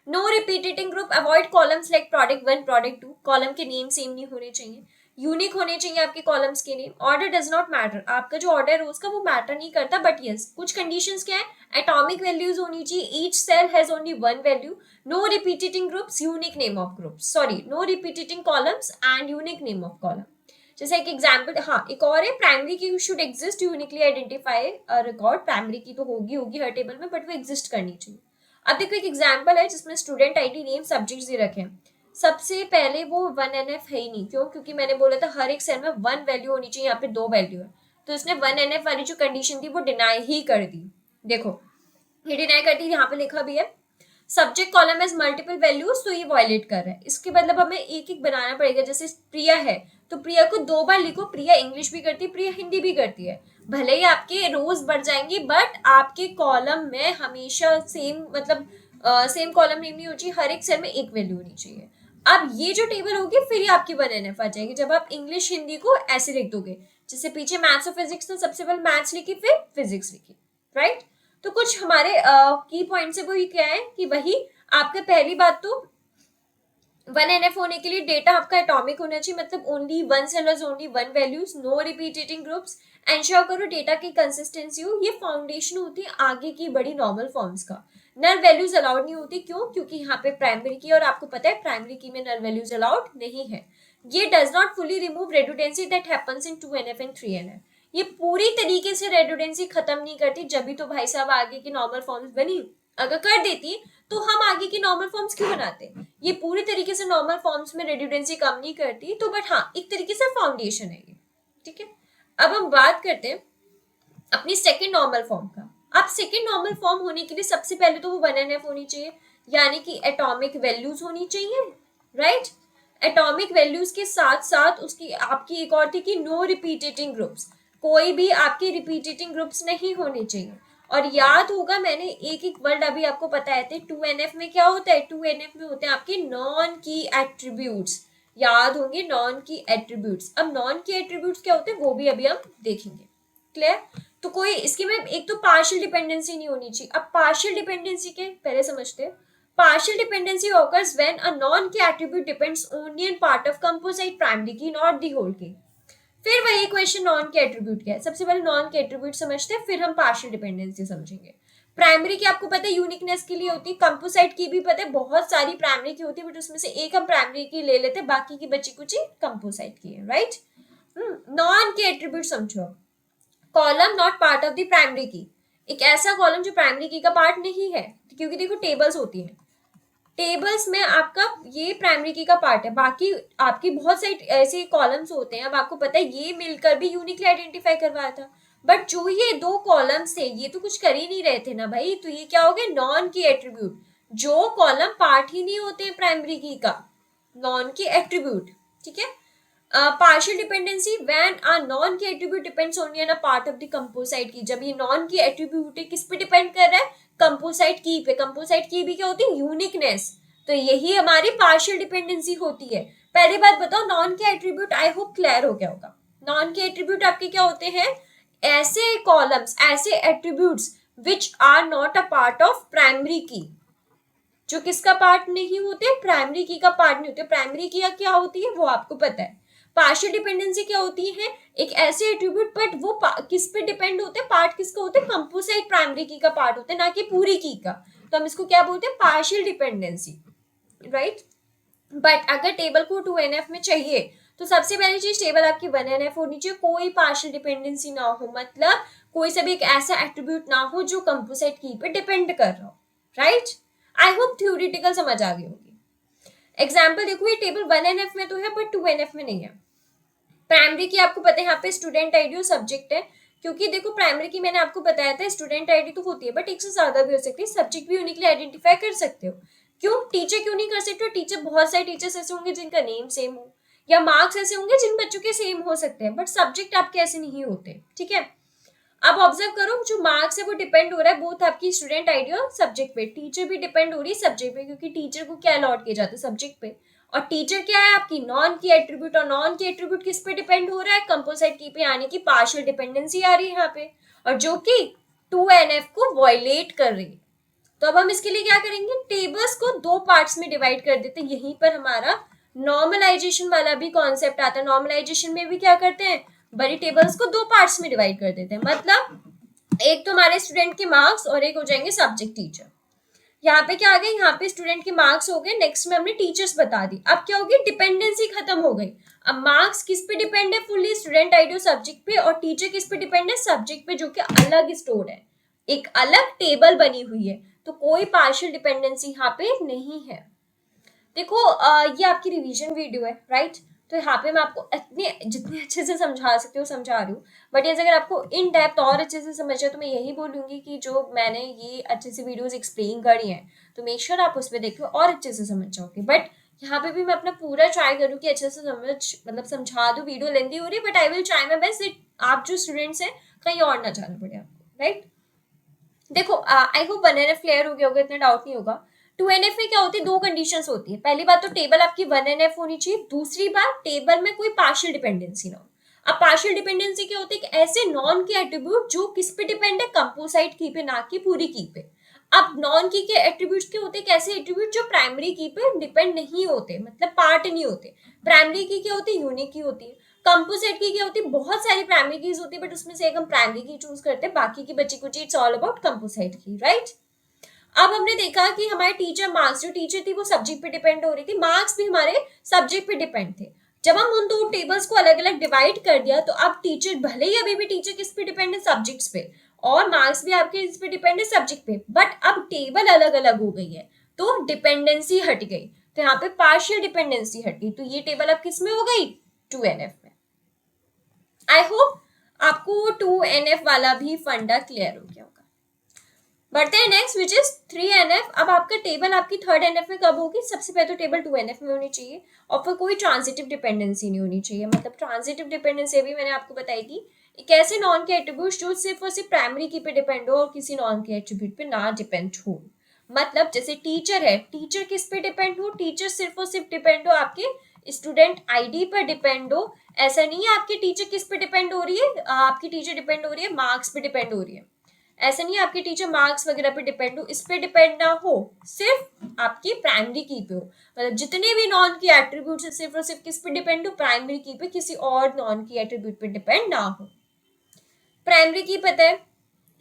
S3: No repeating group, avoid columns like product 1 product 2, column के नेम सेम नहीं होने चाहिए, यूनिक होने चाहिए आपके कॉलम्स के name. Order does not matter, आपका जो ऑर्डर है उसका वो मैटर नहीं करता, बट यस कुछ कंडीशंस क्या है, एटॉमिक वैल्यूज होनी चाहिए, each cell has only one value, no repeating groups, unique name of groups, sorry no repeating columns and unique name of column. जैसे एक एग्जाम्पल, हाँ एक और है, primary key should exist uniquely identify record, primary key तो होगी हर टेबल में, बट वो एग्जिस्ट करनी चाहिए। अब देखो एक एग्जाम्पल है जिसमें स्टूडेंट आईडी नेम सब्जेक्ट्स दे रखे हैं। सबसे पहले वो 1NF है ही नहीं, क्यों? क्योंकि मैंने बोला था हर एक सेल में वन वैल्यू होनी चाहिए, यहाँ पे दो वैल्यू है, तो इसने 1NF वाली जो कंडीशन थी वो डिनाई ही कर दी। देखो ये डिनाई कर दी, यहाँ पे लिखा भी है subject column as multiple values, तो ये वायलेट कर रहा है। इसके मतलब हमें एक एक बनाना पड़ेगा। जैसे प्रिया है तो प्रिया को दो बार लिखो, प्रिया इंग्लिश भी करती है, प्रिया हिंदी भी करती है, भले ही आपके रोज बढ़ जाएंगे बट आपके कॉलम में हमेशा सेम मतलब सेम कॉलम नेम नहीं होनी चाहिए, हर एक सेल में एक वैल्यू होनी चाहिए। अब ये जो टेबल होगी फिर ये आपकी 1NF आ जाएगी जब आप इंग्लिश हिंदी को ऐसे लिख दोगे, जैसे पीछे मैथ्स और फिजिक्स, तो सबसे पहले मैथ्स लिखी फिर फिजिक्स लिखी, राइट। तो कुछ हमारे की पॉइंट से वो ये क्या है कि वही आपका पहली बात तो 1NF होने के लिए डेटा आपका एटॉमिक होना चाहिए, मतलब only one cell only one values, no repeating groups, ensure करो डेटा की कंसिस्टेंसी हो। ये फाउंडेशन होती है आगे की बड़ी नॉर्मल फॉर्म्स का। नल वैल्यूज अलाउड नहीं होती, क्यों? क्योंकि यहाँ पे प्राइमरी की, और आपको पता है प्राइमरी की में नल वैल्यूज अलाउड नहीं है। ये does not fully remove redundancy that happens in 2NF and 3NF। ये पूरी तरीके से रेडुडेंसी खत्म नहीं करती, जब भी तो भाई साहब आगे की नॉर्मल फॉर्म्स बनी। अगर कर देती तो हम आगे की नॉर्मल फॉर्म्स क्यों बनाते? ये पूरी तरीके से नॉर्मल फॉर्म्स में रेडुडेंसी कम नहीं करती, तो बट हाँ एक तरीके से फाउंडेशन है ये, ठीक है। अब हम बात करते हैं अपनी सेकंड नॉर्मल फॉर्म का। अब सेकंड नॉर्मल फॉर्म होने के लिए सबसे पहले तो वो 1NF होनी चाहिए, यानी कि एटॉमिक वैल्यूज होनी चाहिए, राइट। एटॉमिक वैल्यूज के साथ साथ उसकी आपकी एक और थी कि नो रिपीटेटिंग ग्रुप्स, कोई भी आपके रिपीटेटिंग ग्रुप्स नहीं होने चाहिए। और याद होगा मैंने एक एक वर्ड अभी आपको बताए थे, 2NF में क्या होता है, 2NF में होते हैं आपके नॉन की एट्रीब्यूट्स, याद होंगे नॉन की एट्रीब्यूट्स। अब नॉन की एट्रीब्यूट्स क्या होते हैं वो भी अभी हम देखेंगे, क्लियर। तो कोई इसकी में एक तो पार्शियल डिपेंडेंसी नहीं होनी चाहिए। अब पार्शियल डिपेंडेंसी के पहले समझते हैं। Partial dependency occurs when a non-key attribute depends only on part of composite primary key, not the whole key. फिर वही क्वेश्चन नॉन के एट्रीब्यूट क्या है। सबसे पहले नॉन के एट्रीब्यूट समझते हैं, फिर हम पार्शियल डिपेंडेंसी समझेंगे। प्राइमरी की आपको पता है यूनिकनेस के लिए होती है, कंपोसाइट की भी पता है बहुत सारी प्राइमरी की होती है, बट उसमें से एक हम प्राइमरी की ले लेते हैं, बाकी की बची कुछ कंपोसाइट की है, राइट। नॉन के एट्रीब्यूट समझो। Column not part of the primary की, एक ऐसा कॉलम जो प्राइमरी की का पार्ट नहीं है, क्योंकि देखो टेबल्स होती हैं, टेबल्स में आपका ये प्राइमरी की का पार्ट है, बाकी आपकी बहुत सारी ऐसे कॉलम्स होते हैं। अब आपको पता है ये मिलकर भी यूनिकली आइडेंटिफाई करवाया था, बट जो ये दो कॉलम्स थे ये तो कुछ कर ही नहीं रहे थे ना भाई, तो ये क्या हो गया नॉन की एट्रीब्यूट, जो कॉलम पार्ट ही नहीं होते प्राइमरी की का, नॉन की एट्रीब्यूट, ठीक है। Partial dependency when a non की attribute depends only on a part of the composite की, जब ये नॉन की एट्रीब्यूट है किस पे डिपेंड कर रहा है, कंपोसाइट की पे। कंपोसाइट की भी क्या होती है, यूनिकनेस, तो यही हमारी पार्शियल डिपेंडेंसी होती है। पहली बात बताओ, नॉन के एट्रीब्यूट आई होप क्लियर हो गया होगा। नॉन के एट्रीब्यूट आपके क्या होते हैं, ऐसे कॉलम्स, ऐसे attributes which are not a part of primary key, जो किसका पार्ट नहीं होते, प्राइमरी की का पार्ट नहीं होते। प्राइमरी की क्या होती है वो आपको पता है। पार्शियल डिपेंडेंसी क्या होती है, एक ऐसे एट्रीब्यूट बट वो किस पे डिपेंड होते हैं, पार्ट किसका होते हैं, कंपोसाइट प्राइमरी की का पार्ट होते हैं, ना कि पूरी की का, तो हम इसको क्या बोलते हैं, पार्शियल डिपेंडेंसी, राइट। बट अगर टेबल को 2NF में चाहिए तो सबसे पहली चीज टेबल आपकी 1NF होनी चाहिए, कोई पार्शियल डिपेंडेंसी ना हो, मतलब कोई सा भी एक ऐसा एट्रीब्यूट ना हो जो कंपोसाइट की पे डिपेंड कर रहा हो, राइट। आई होप थ्योरेटिकल समझ आ गई होगी। एग्जाम्पल देखो, ये टेबल 1NF में तो है बट 2NF में नहीं है। प्राइमरी की आपको पता है यहाँ पे स्टूडेंट आईडी और सब्जेक्ट है, क्योंकि देखो प्राइमरी की मैंने आपको बताया था स्टूडेंट आईडी तो होती है बट एक से ज्यादा भी हो सकती है, सब्जेक्ट भी यूनिकली आइडेंटिफाई कर सकते हो। क्यों, टीचर क्यों नहीं कर सकते हो, टीचर बहुत सारे टीचर्स ऐसे होंगे जिनका नेम सेम हो, या मार्क्स ऐसे होंगे जिन बच्चों के सेम हो सकते हैं, बट सब्जेक्ट आपके ऐसे नहीं होते, ठीक है। अब ऑब्जर्व करो, जो मार्क्स है वो डिपेंड हो रहा है बोथ आपकी स्टूडेंट आईडी और सब्जेक्ट पे, टीचर भी डिपेंड हो रही है सब्जेक्ट पे, क्योंकि टीचर को क्या अलॉट किया जाता है, सब्जेक्ट पे, और टीचर क्या है आपकी नॉन की एट्रीब्यूट, और नॉन की एट्रीब्यूट किस पे डिपेंड हो रहा है, कंपोसाइट की पे, यानी कि पार्शियल डिपेंडेंसी आ रही है यहाँ पे, और जो कि 2NF को वॉयलेट कर रही है। तो अब हम इसके लिए क्या करेंगे, टेबल्स को दो पार्ट्स में डिवाइड कर देते हैं, यहीं पर हमारा नॉर्मलाइजेशन वाला भी कॉन्सेप्ट आता है। नॉर्मलाइजेशन में भी क्या करते हैं, बड़ी टेबल्स को दो पार्ट्स में डिवाइड कर देते हैं, मतलब एक तो हमारे स्टूडेंट के मार्क्स और एक हो जाएंगे सब्जेक्ट टीचर। यहाँ पे क्या आ गया, यहाँ पे स्टूडेंट के मार्क्स हो गए, नेक्स्ट में हमने टीचर्स बता दी। अब क्या होगी, डिपेंडेंसी खत्म हो गई। अब मार्क्स किस पे डिपेंड है, फुल्ली स्टूडेंट आईडी और सब्जेक्ट पे, और टीचर किस पे डिपेंड है, सब्जेक्ट पे, जो कि अलग स्टोर है, एक अलग टेबल बनी हुई है, तो कोई पार्शियल डिपेंडेंसी यहाँ पे नहीं है। देखो ये आपकी रिवीजन वीडियो है, राइट, तो यहाँ पे मैं आपको इतने जितने अच्छे से समझा सकती हूँ समझा रही हूँ, बट ये अगर आपको इन डेप्थ और अच्छे से समझे तो मैं यही बोलूंगी कि जो मैंने ये अच्छे से वीडियोस एक्सप्लेन करी हैं तो मेक श्योर आप उस पर देखो और अच्छे से समझ जाओगे। बट यहाँ पे भी मैं अपना पूरा ट्राई करूँ कि अच्छे से समझा दूँ। वीडियो लेंदी हो रही है but I will try my best, आप जो स्टूडेंट्स हैं कहीं और ना जाना पड़े आपको, राइट। देखो आई होप 1NF क्लियर हो गया होगा, इतना डाउट नहीं होगा। 2NF में क्या होती है, दो कंडीशंस होती है। पहली बात तो टेबल आपकी 1NF होनी चाहिए, दूसरी बात टेबल में कोई पार्शियल डिपेंडेंसी ना हो। अब पार्शियल डिपेंडेंसी क्या होती है, ऐसे नॉन के एट्रीब्यूट जो किस पे डिपेंड है, कंपोसाइट की पे, ना कि पूरी की पे। अब नॉन की के एट्रीब्यूट्स के होते हैं कैसे एट्रीब्यूट जो प्राइमरी की पे डिपेंड नहीं होते, मतलब पार्ट नहीं होते। प्राइमरी की क्या होती है, यूनिक की होती है। कंपोजिट की क्या होती है, बहुत सारी प्राइमरी कीज होती है बट उसमें से एक हम प्राइमरी की चूज करते हैं, बाकी की बची कुछ it's all about composite key, right. अब हमने देखा कि हमारे टीचर मार्क्स, जो टीचर थी वो सब्जेक्ट पे डिपेंड हो रही थी, मार्क्स भी हमारे सब्जेक्ट पे डिपेंड थे। जब हम उन दो टेबल्स को अलग अलग डिवाइड कर दिया तो अब टीचर भले ही अभी भी टीचर किस पे डिपेंड है, सब्जेक्ट्स पे, और मार्क्स भी आपके इस पे डिपेंड है, सब्जेक्ट पे, बट अब टेबल अलग अलग हो गई है तो डिपेंडेंसी हट गई, तो यहाँ पे पार्शियल डिपेंडेंसी हट गई, तो ये टेबल अब किस में हो गई, 2NF में। आई होप आपको 2NF वाला भी फंडा क्लियर हो गया होगा। बढ़ते हैं नेक्स्ट विच इज 3NF। अब आपका टेबल आपकी 3rd NF में कब होगी, सबसे पहले तो टेबल 2NF में होनी चाहिए और फिर कोई ट्रांजिटिव डिपेंडेंसी नहीं होनी चाहिए। मतलब ट्रांजिटिव डिपेंडेंसी भी मैंने आपको बताई थी, एक ऐसे नॉन के एट्रीब्यूट जो सिर्फ और सिर्फ प्राइमरी की पे डिपेंड हो और किसी नॉन के एट्रीब्यूट पे ना डिपेंड हो। मतलब जैसे टीचर है, टीचर किस पे डिपेंड हो, टीचर सिर्फ और सिर्फ डिपेंड हो आपके स्टूडेंट आईडी पर डिपेंड हो। ऐसा नहीं है आपकी टीचर किस पे डिपेंड हो रही है, आपकी टीचर डिपेंड हो रही है मार्क्स पे डिपेंड हो रही है, ऐसा नहीं है आपके टीचर मार्क्स वगैरह पे डिपेंड हो, इस पे डिपेंड ना हो, सिर्फ आपकी प्राइमरी की पे हो। मतलब जितने भी नॉन की एट्रीब्यूट है सिर्फ और सिर्फ किस पे डिपेंड हो, प्राइमरी की पे, किसी और नॉन की एट्रीब्यूट पे डिपेंड ना हो। प्राइमरी की पता है,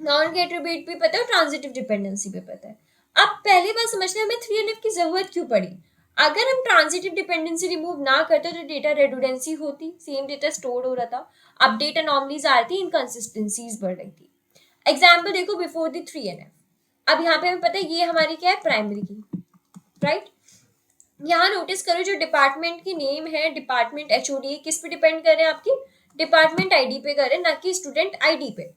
S3: नॉन के एट्रीब्यूट भी पता है, ट्रांजिटिव डिपेंडेंसी भी पता है। अब पहली बात समझते हैं हमें 3NF की जरूरत क्यों पड़ी। अगर हम ट्रांजिटिव डिपेंडेंसी रिमूव ना करते तो डेटा रेडुडेंसी होती, सेम डेटा स्टोर हो रहा था, अपडेट एनॉमलीज आ रही थी, इनकंसिस्टेंसीज बढ़ रही थी। एग्जाम्पल देखो बिफोर द 3NF। अब यहाँ पे हमें पता है ये हमारी क्या है, प्राइमरी की, राइट। यहाँ नोटिस करो जो डिपार्टमेंट की नेम है, डिपार्टमेंट एचओडी किस पे डिपेंड कर रहे हैं, आपकी डिपार्टमेंट आईडी पे कर रहे हैं, ना कि स्टूडेंट आईडी पे।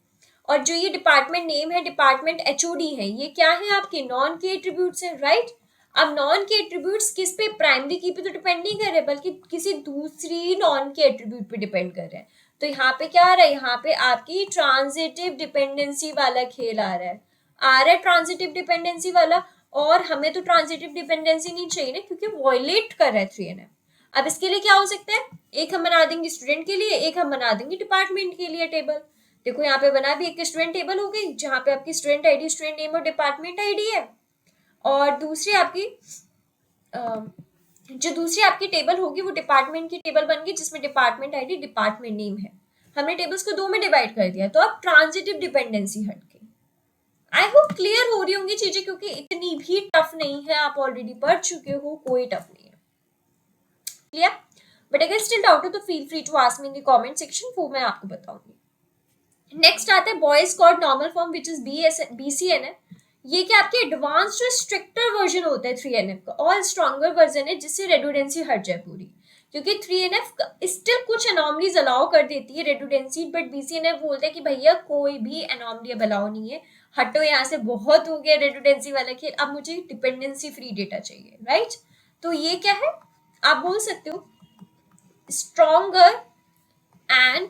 S3: और जो ये डिपार्टमेंट नेम है, डिपार्टमेंट एचओडी है, ये क्या है आपके नॉन के एट्रीब्यूट्स है, राइट। अब नॉन के एट्रीब्यूट्स किस पे, प्राइमरी की पे तो डिपेंड नहीं कर रहे बल्कि किसी दूसरी नॉन के एट्रीब्यूट पे डिपेंड कर रहे हैं। तो यहाँ पे क्या आ रहा है, यहाँ पे आपकी ट्रांजिटिव डिपेंडेंसी वाला खेल आ रहा है, ट्रांजिटिव डिपेंडेंसी वाला। और हमें तो ट्रांजिटिव डिपेंडेंसी नहीं चाहिए ना, क्योंकि वॉयलेट कर रहा है 3NF। अब इसके लिए क्या हो सकता है, एक हम बना देंगे स्टूडेंट के लिए, एक हम बना देंगे डिपार्टमेंट के लिए टेबल। देखो यहाँ पे बना भी एक स्टूडेंट टेबल हो गई, जहाँ पे आपकी स्टूडेंट आईडी, स्टूडेंट नेम और डिपार्टमेंट आईडी है। और दूसरी आपकी जो दूसरी आपकी टेबल होगी वो डिपार्टमेंट की टेबल बन गई, जिसमें डिपार्टमेंट आईडी, डिपार्टमेंट नेम है। हमने टेबल्स को दो में डिवाइड कर दिया, तो अब ट्रांजिटिव डिपेंडेंसी हट गई। आई होप क्लियर हो रही होंगी चीजें, क्योंकि इतनी भी टफ नहीं है, आप ऑलरेडी पढ़ चुके हो, कोई टफ नहीं है। क्लियर? बट अगर स्टिल डाउट हो तो feel free to ask me in the comment section, वो मैं आपको बताऊंगी। नेक्स्ट आता है Boyce Codd normal form which is BCNF। ये क्या आपके एडवांस्ड स्ट्रिक्टर वर्जन होता है 3NF का, और स्ट्रॉन्गर वर्जन है, जिससे रेडुडेंसी हट जाए पूरी। क्योंकि 3NF स्टिल कुछ एनॉमलीज अलाउ कर देती है रेडुडेंसी, बट BCNF बोलता है कि भैया कोई भी एनॉमली अब अलाउ नहीं है, हटो यहाँ से, बहुत हो गया रेडुडेंसी वाला खेल, अब मुझे डिपेंडेंसी फ्री डेटा चाहिए, राइट। तो ये क्या है, आप बोल सकते हो स्ट्रॉन्गर एंड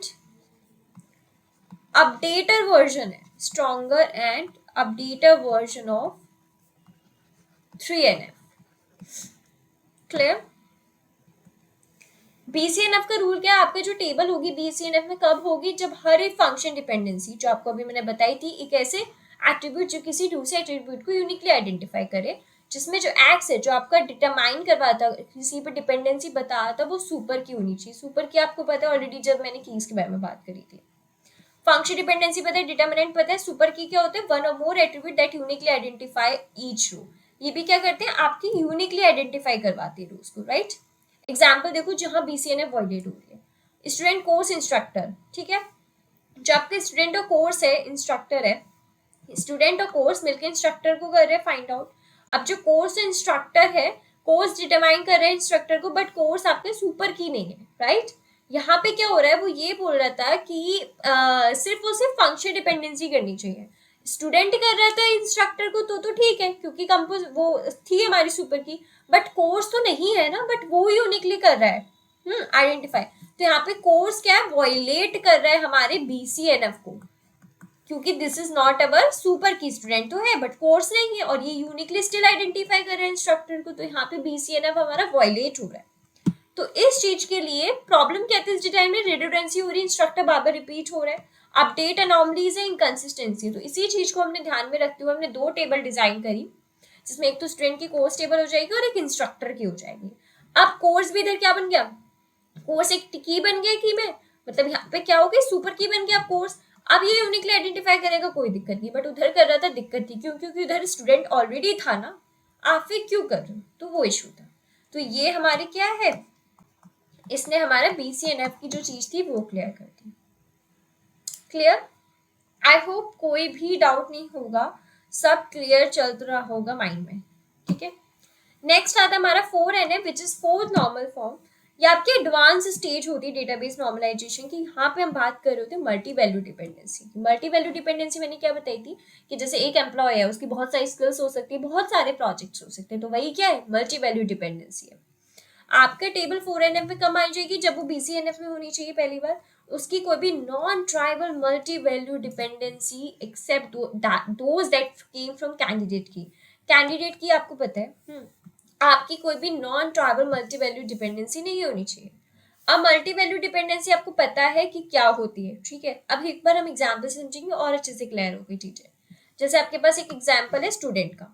S3: अपडेटर वर्जन है, stronger and updater version of 3NF। Clear? BCNF का रूल क्या है, आपका जो टेबल होगी BCNF में कब होगी, जब हर एक फंक्शन डिपेंडेंसी जो आपको अभी मैंने बताई थी, एक ऐसे एट्रीब्यूट जो किसी दूसरे एट्रीब्यूट को यूनिकली आइडेंटिफाई करे, जिसमें जो एक्स है जो आपका डिटरमाइन करवाता, किसी पे डिपेंडेंसी बताता, वो सुपर की होनी चाहिए। सुपर की आपको पता है ऑलरेडी, जब मैंने कीज के बारे में बात करी थी। फंक्शन डिपेंडेंसी पता है, डिटरमिनेंट पता है, सुपर की क्या होते हैं, one or more attribute that uniquely identify each row. ये भी क्या करते हैं, आपकी यूनिकली आइडेंटिफाई करवाते हैं रोज को, राइट। एग्जाम्पल देखो जहां BCNF वॉयलेट हो रही है, स्टूडेंट कोर्स इंस्ट्रक्टर, ठीक है, जो आपके स्टूडेंट और कोर्स है, इंस्ट्रक्टर है, स्टूडेंट और कोर्स मिलकर इंस्ट्रक्टर को कर रहे हैं फाइंड आउट। अब जो कोर्स इंस्ट्रक्टर है, कोर्स डिटरमाइन कर रहे हैं इंस्ट्रक्टर को, बट कोर्स आपके सुपर की नहीं है, राइट। यहाँ पे क्या हो रहा है, वो ये बोल रहा था कि सिर्फ और सिर्फ फंक्शन डिपेंडेंसी करनी चाहिए। स्टूडेंट कर रहा था इंस्ट्रक्टर को तो ठीक है, क्योंकि कंपोज वो थी हमारी सुपर की, बट कोर्स तो नहीं है ना, बट वो यूनिकली कर रहा है आइडेंटिफाई। तो यहाँ पे कोर्स क्या है, वॉयलेट कर रहा है हमारे BCNF को, क्योंकि this is not our super की, स्टूडेंट तो है बट कोर्स नहीं है, और ये यूनिकली स्टिल आइडेंटिफाई कर रहे हैं इंस्ट्रक्टर को, तो यहाँ पे BCNF हमारा वॉयलेट हो रहा है। तो इस चीज के लिए प्रॉब्लम क्या थी, इस टाइम में रिडंडेंसी हो रही है, इंस्ट्रक्टर बार बार रिपीट हो रहा है, अपडेट एनॉमलीज है, इनकंसिस्टेंसी। तो इसी चीज को हमने ध्यान में रखते हुए हमने दो टेबल डिजाइन करी, जिसमें एक तो स्टूडेंट की कोर्स टेबल हो जाएगी और एक इंस्ट्रक्टर की हो जाएगी। अब कोर्स भी इधर क्या बन गया, कोर्स एक की बन गया की में, मतलब यहाँ पे क्या हो गया, सुपर की बन गया कोर्स। अब ये यूनिकली आइडेंटिफाई करेगा, कोई दिक्कत नहीं, बट उधर कर रहा था दिक्कत थी, क्यों, क्योंकि उधर स्टूडेंट ऑलरेडी था ना, आप फिर क्यों कर रहे हो, तो वो इशू था। तो ये हमारे क्या है, इसने हमारा BCNF की जो चीज थी वो क्लियर कर दी। क्लियर? आई होप कोई भी डाउट नहीं होगा, सब क्लियर चल रहा होगा माइंड में, ठीक है। नेक्स्ट आता है हमारा 4NF which is fourth normal form. ये आपकी एडवांस स्टेज होती है डेटाबेस नॉर्मलाइजेशन की। यहाँ पे हम बात कर रहे होते हैं multi value dependency. Multi value dependency मैंने क्या बताई थी कि जैसे एक एम्प्लॉय है, उसकी बहुत सारी स्किल्स हो सकती है, बहुत सारे प्रोजेक्ट्स हो सकते हैं, तो वही क्या है, मल्टी वैल्यू डिपेंडेंसी है। आपका टेबल 4NF में कम आई जाएगी जब वो BCNF में होनी चाहिए पहली बार। उसकी कोई भी non trivial multi value dependency except those that came from candidate key. Candidate key आपको पता है आपकी कोई भी non trivial multi value dependency नहीं होनी चाहिए। अब मल्टी वैल्यू डिपेंडेंसी आपको पता है कि क्या होती है, ठीक है। अब एक बार हम एग्जाम्पल समझेंगे और अच्छे से क्लियर होगी चीजें। जैसे आपके पास एक एग्जाम्पल है स्टूडेंट का।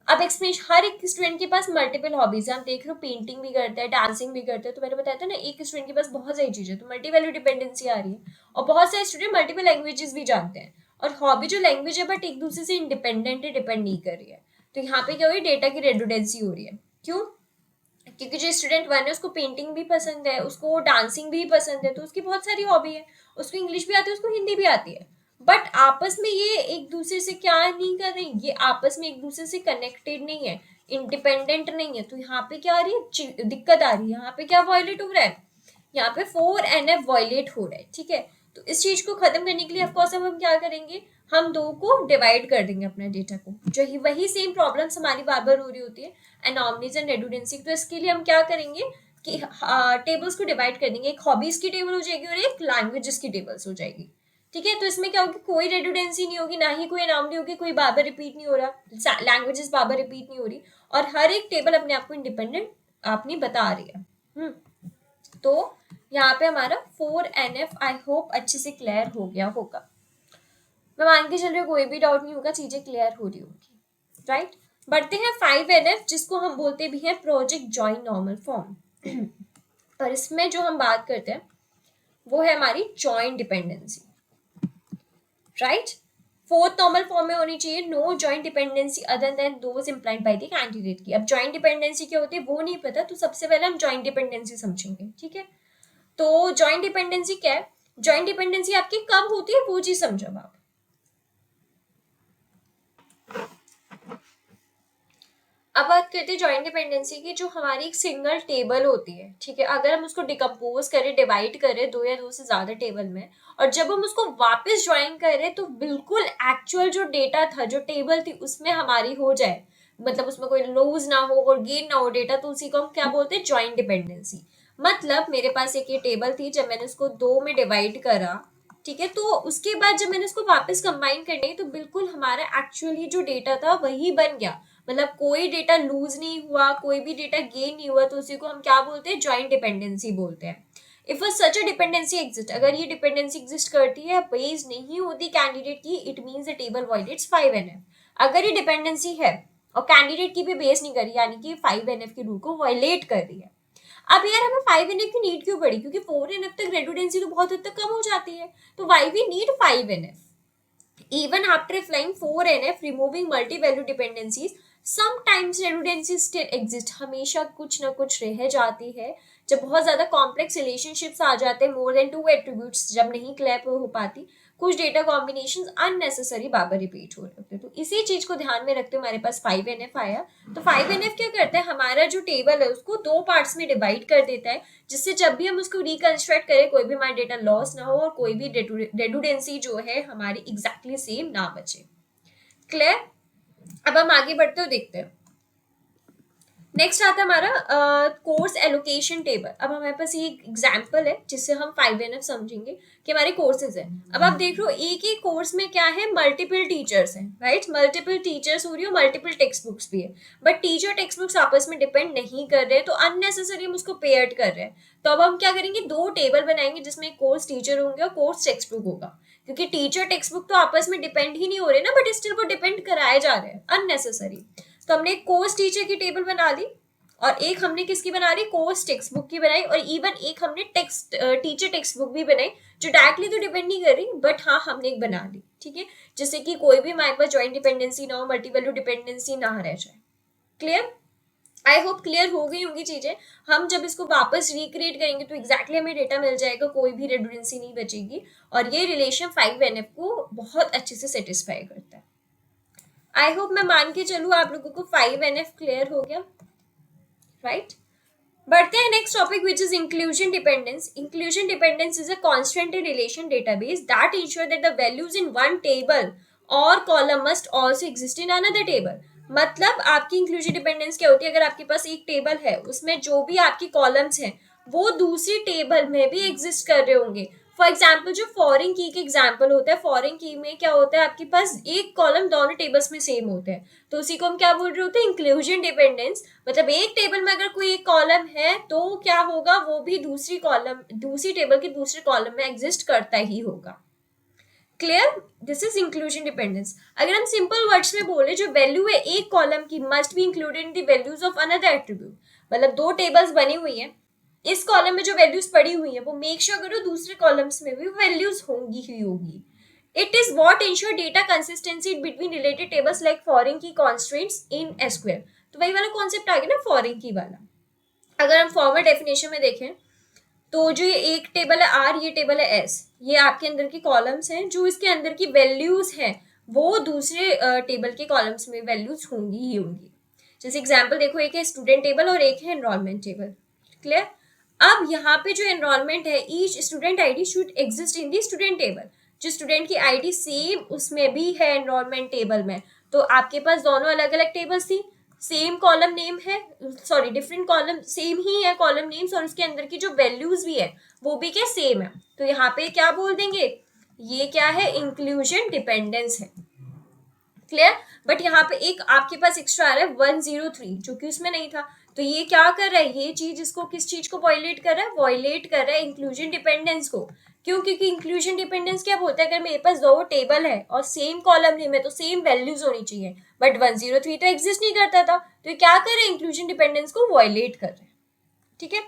S3: अब एक्सप्लेनेशन, हर एक स्टूडेंट के पास मल्टीपल हॉबीज है। हम देख रहे हो पेंटिंग भी करता है, डांसिंग भी करता है। तो मैंने बताया था ना, एक स्टूडेंट के पास बहुत सारी चीजें, तो मल्टी वैल्यू डिपेंडेंसी आ रही है। और बहुत सारे स्टूडेंट मल्टीपल लैंग्वेजेस भी जानते हैं, और हॉबी जो लैंग्वेज है बट एक दूसरे से इंडिपेंडेंट है, डिपेंड नहीं कर रही है। तो यहाँ पे क्या हो रही है, डेटा की रेडुडेंसी हो रही है। क्यों? क्योंकि जो स्टूडेंट वन है उसको पेंटिंग भी पसंद है, उसको डांसिंग भी पसंद है, तो उसकी बहुत सारी हॉबी है। उसको इंग्लिश भी आती है, उसको हिंदी भी आती है, बट आपस में ये एक दूसरे से क्या नहीं कर रही, ये आपस में एक दूसरे से कनेक्टेड नहीं है, इंडिपेंडेंट नहीं है। तो यहाँ पे क्या आ रही है, दिक्कत आ रही है। यहाँ पे क्या वायलेट हो रहा है, यहाँ पे 4NF वायलेट हो रहा है। ठीक है, तो इस चीज को खत्म करने के लिए ऑफकोर्स अब हम क्या करेंगे, हम दो को डिवाइड कर देंगे अपने डेटा को। जो ही वही सेम प्रॉब्लम्स हमारी बार बार हो रही होती है, एनॉमलीज एंड रेडुडेंसी। तो इसके लिए हम क्या करेंगे कि टेबल्स को डिवाइड कर देंगे, एक हॉबीज की टेबल हो जाएगी और एक लैंग्वेजेस की टेबल्स हो जाएगी। ठीक है, तो इसमें क्या होगी, कोई रेडुडेंसी नहीं होगी, ना ही कोई एनॉमली होगी, कोई बार बार रिपीट नहीं हो रहा, लैंग्वेजेस बार बार रिपीट नहीं हो रही, और हर एक टेबल अपने आप को इंडिपेंडेंट अपनी बता रही है। तो यहाँ पे हमारा 4NF आई होप अच्छे से क्लियर हो गया होगा। मैं मान के चल रही हूँ कोई भी डाउट नहीं होगा, चीजें क्लियर हो रही होगी, राइट। बढ़ते हैं 5NF, जिसको हम बोलते भी हैं प्रोजेक्ट जॉइन नॉर्मल फॉर्म। और इसमें जो हम बात करते हैं वो है हमारी joint dependency, right. Fourth normal form में होनी चाहिए, no joint dependency other than those implied by the candidate key. अब जॉइंट डिपेंडेंसी क्या होती है वो नहीं पता, तो सबसे पहले हम जॉइंट डिपेंडेंसी समझेंगे। ठीक है, तो जॉइंट डिपेंडेंसी क्या है, जॉइंट डिपेंडेंसी आपकी कब होती है वो चीज समझो आप। अब बात करते हैं जॉइंट डिपेंडेंसी की, जो हमारी एक सिंगल टेबल होती है। ठीक है, अगर हम उसको डिकम्पोज करें, डिवाइड करें दो या दो से ज्यादा टेबल में, और जब हम उसको वापस ज्वाइन करें तो बिल्कुल एक्चुअल जो डेटा था, जो टेबल थी, उसमें हमारी हो जाए, मतलब उसमें कोई लूज ना हो और गेन ना हो डेटा, तो उसी को हम क्या बोलते हैं, जॉइंट डिपेंडेंसी। मतलब मेरे पास एक ये टेबल थी, जब मैंने उसको दो में डिवाइड करा, ठीक है, तो उसके बाद जब मैंने उसको वापस कंबाइन करने, तो बिल्कुल हमारा एक्चुअली जो डेटा था वही बन गया। मतलब कोई डेटा लूज नहीं हुआ, कोई भी डेटा गेन नहीं हुआ, तो उसी को हम क्या बोलते हैं, जॉइंट डिपेंडेंसी बोलते हैं। If such a dependency exist, अगर ये डिपेंडेंसी एग्जिस्ट करती है, बेस नहीं होती कैंडिडेट की, it means the table violets 5NF। अगर ये डिपेंडेंसी है और कैंडिडेट की भी बेस नहीं करी, यानी कि 5NF के रूल को वायलेट कर रही है। अब यार हमें 5NF की नीड क्यों पड़ी, क्योंकि 4NF तक रेडुडेंसी तो बहुत हद तक कम हो जाती है, तो why we need 5NF। Even after applying 4NF, removing multi-value dependencies, sometimes redundancy still exist. हमेशा कुछ ना कुछ रह जाती है। जब बहुत ज्यादा कॉम्प्लेक्स रिलेशनशिप्स आ जाते हैं, मोर देन 2 एट्रीब्यूट्स जब नहीं क्लैप हो पाती, कुछ डेटा कॉम्बिनेशंस अननेसेसरी बार बार रिपीट हो रहे होते हैं। तो इसी चीज को ध्यान में रखते हुए हमारे पास 5NF आया। तो 5NF क्या करता है, हमारा जो टेबल है उसको दो पार्ट्स में डिवाइड कर देता है, जिससे जब भी हम उसको रिकंस्ट्रक्ट करें, कोई भी हमारा डेटा लॉस ना हो और कोई भी रेडुडेंसी जो है हमारी एग्जैक्टली सेम ना बचे। क्लियर? अब हम आगे बढ़ते हुए देखते हैं। नेक्स्ट आता है हमारा कोर्स एलोकेशन टेबल। अब हमारे पास ये एग्जाम्पल है जिससे हम 5NF समझेंगे कि हमारे कोर्सेज हैं। अब आप देख लो एक ही कोर्स में क्या है, मल्टीपल टीचर्स हैं, राइट। मल्टीपल टीचर्स हो रही हो, मल्टीपल टेक्स्ट बुक्स भी है, बट टीचर टेक्स्ट बुक्स आपस में डिपेंड नहीं कर रहे, तो अननेसेसरी हम उसको पेयर्ड कर रहे हैं। तो अब हम क्या करेंगे, दो टेबल बनाएंगे जिसमें एक कोर्स टीचर होंगे और कोर्स टेक्स्ट बुक होगा, क्योंकि टीचर टेक्स्ट बुक तो आपस में डिपेंड ही नहीं हो रहे ना, बट स्टिल वो डिपेंड कराए जा रहे हैं अननेसेसरी। तो हमने एक कोर्स टीचर की टेबल बना ली, और एक हमने किसकी बना ली, कोर्स टेक्स्ट बुक की बनाई, और इवन एक हमने टीचर टेक्स्ट बुक भी बनाई, जो डायरेक्टली तो डिपेंड नहीं कर रही, बट हाँ हमने एक बना ली। ठीक है, जिससे कि कोई भी हमारे पास जॉइंट डिपेंडेंसी ना हो, मल्टी वैल्यू डिपेंडेंसी ना रह जाए। क्लियर? आई होप क्लियर हो गई होंगी चीजें। हम जब इसको वापस रिक्रिएट करेंगे तो एग्जैक्टली हमें डेटा मिल जाएगा, कोई भी रेडुडेंसी नहीं बचेगी, और ये रिलेशन 5NF को बहुत अच्छे से सेटिस्फाई करता है। आई होप मैं मान के चलूँ आप लोगों को 5NF क्लियर हो गया, राइट। बढ़ते हैं next topic which is inclusion dependence. Inclusion dependence is a constant in relation database that ensure that the values in one table or column must also exist in another table. मतलब आपकी इंक्लूजन डिपेंडेंस क्या होती है, अगर आपके पास एक टेबल है उसमें जो भी आपकी कॉलम्स हैं वो दूसरी टेबल में भी एग्जिस्ट कर रहे होंगे। फॉर एग्जाम्पल जो फॉरेन की के एग्जाम्पल होता है, फॉरेन की में क्या होता है, आपके पास एक कॉलम दोनों टेबल्स में सेम होते हैं, तो उसी को हम क्या बोल रहे होते हैं, इंक्लूजन डिपेंडेंस। मतलब एक टेबल में अगर कोई एक कॉलम है तो क्या होगा, वो भी दूसरी टेबल के दूसरे कॉलम में एग्जिस्ट करता ही होगा। Clear, this is inclusion dependence. अगर हम सिंपल वर्ड्स में बोले, जो वैल्यू है एक कॉलम की must be included in the values of another attribute, मतलब दो टेबल्स बनी हुई हैं, इस कॉलम में जो वैल्यूज पड़ी हुई हैं वो मेक श्योर करो दूसरे कॉलम्स में भी वैल्यूज होंगी ही होगी। It is what ensure data consistency between related tables like foreign की कॉन्स्ट्रेंट्स इन एसक्यूएल। तो वही वाला कॉन्सेप्ट आ गया ना फॉरेन की वाला। अगर हम फॉर्मल डेफिनेशन में देखें तो जो ये एक टेबल है आर, ये टेबल है एस, ये आपके अंदर की कॉलम्स हैं, जो इसके अंदर की वैल्यूज हैं वो दूसरे टेबल के कॉलम्स में वैल्यूज होंगी ही होंगी। जैसे एग्जांपल देखो, एक है स्टूडेंट टेबल और एक है एनरोलमेंट टेबल। क्लियर। अब यहाँ पे जो एनरोलमेंट है, each student ID should exist in the student table, जो स्टूडेंट की आईडी सेम उसमें भी है एनरोलमेंट टेबल में। तो आपके पास दोनों अलग अलग टेबल्स थी, सेम कॉलम नेम है, सॉरी डिफरेंट कॉलम, सेम ही है कॉलम नेम्स, और उसके अंदर की जो वैल्यूज भी है वो भी क्या सेम है। तो यहाँ पे क्या बोल देंगे, ये क्या है, इंक्लूजन डिपेंडेंस है। क्लियर। बट यहाँ पे एक आपके पास एक्स्ट्रा आ रहा है 103, जो कि उसमें नहीं था। तो ये क्या कर रहा है, ये चीज इसको किस चीज को वॉयलेट कर रहा है, वॉयलेट कर रहा है इंक्लूजन डिपेंडेंस को। क्यों? क्योंकि इंक्लूजन डिपेंडेंस क्या बोलता है, अगर मेरे पास दो टेबल है और सेम कॉलम नेम है तो सेम वैल्यूज होनी चाहिए, बट 103 तो एग्जिस्ट नहीं करता था। तो ये क्या कर रहे हैं, इंक्लूजन डिपेंडेंस को वॉयलेट कर रहे हैं। ठीक है।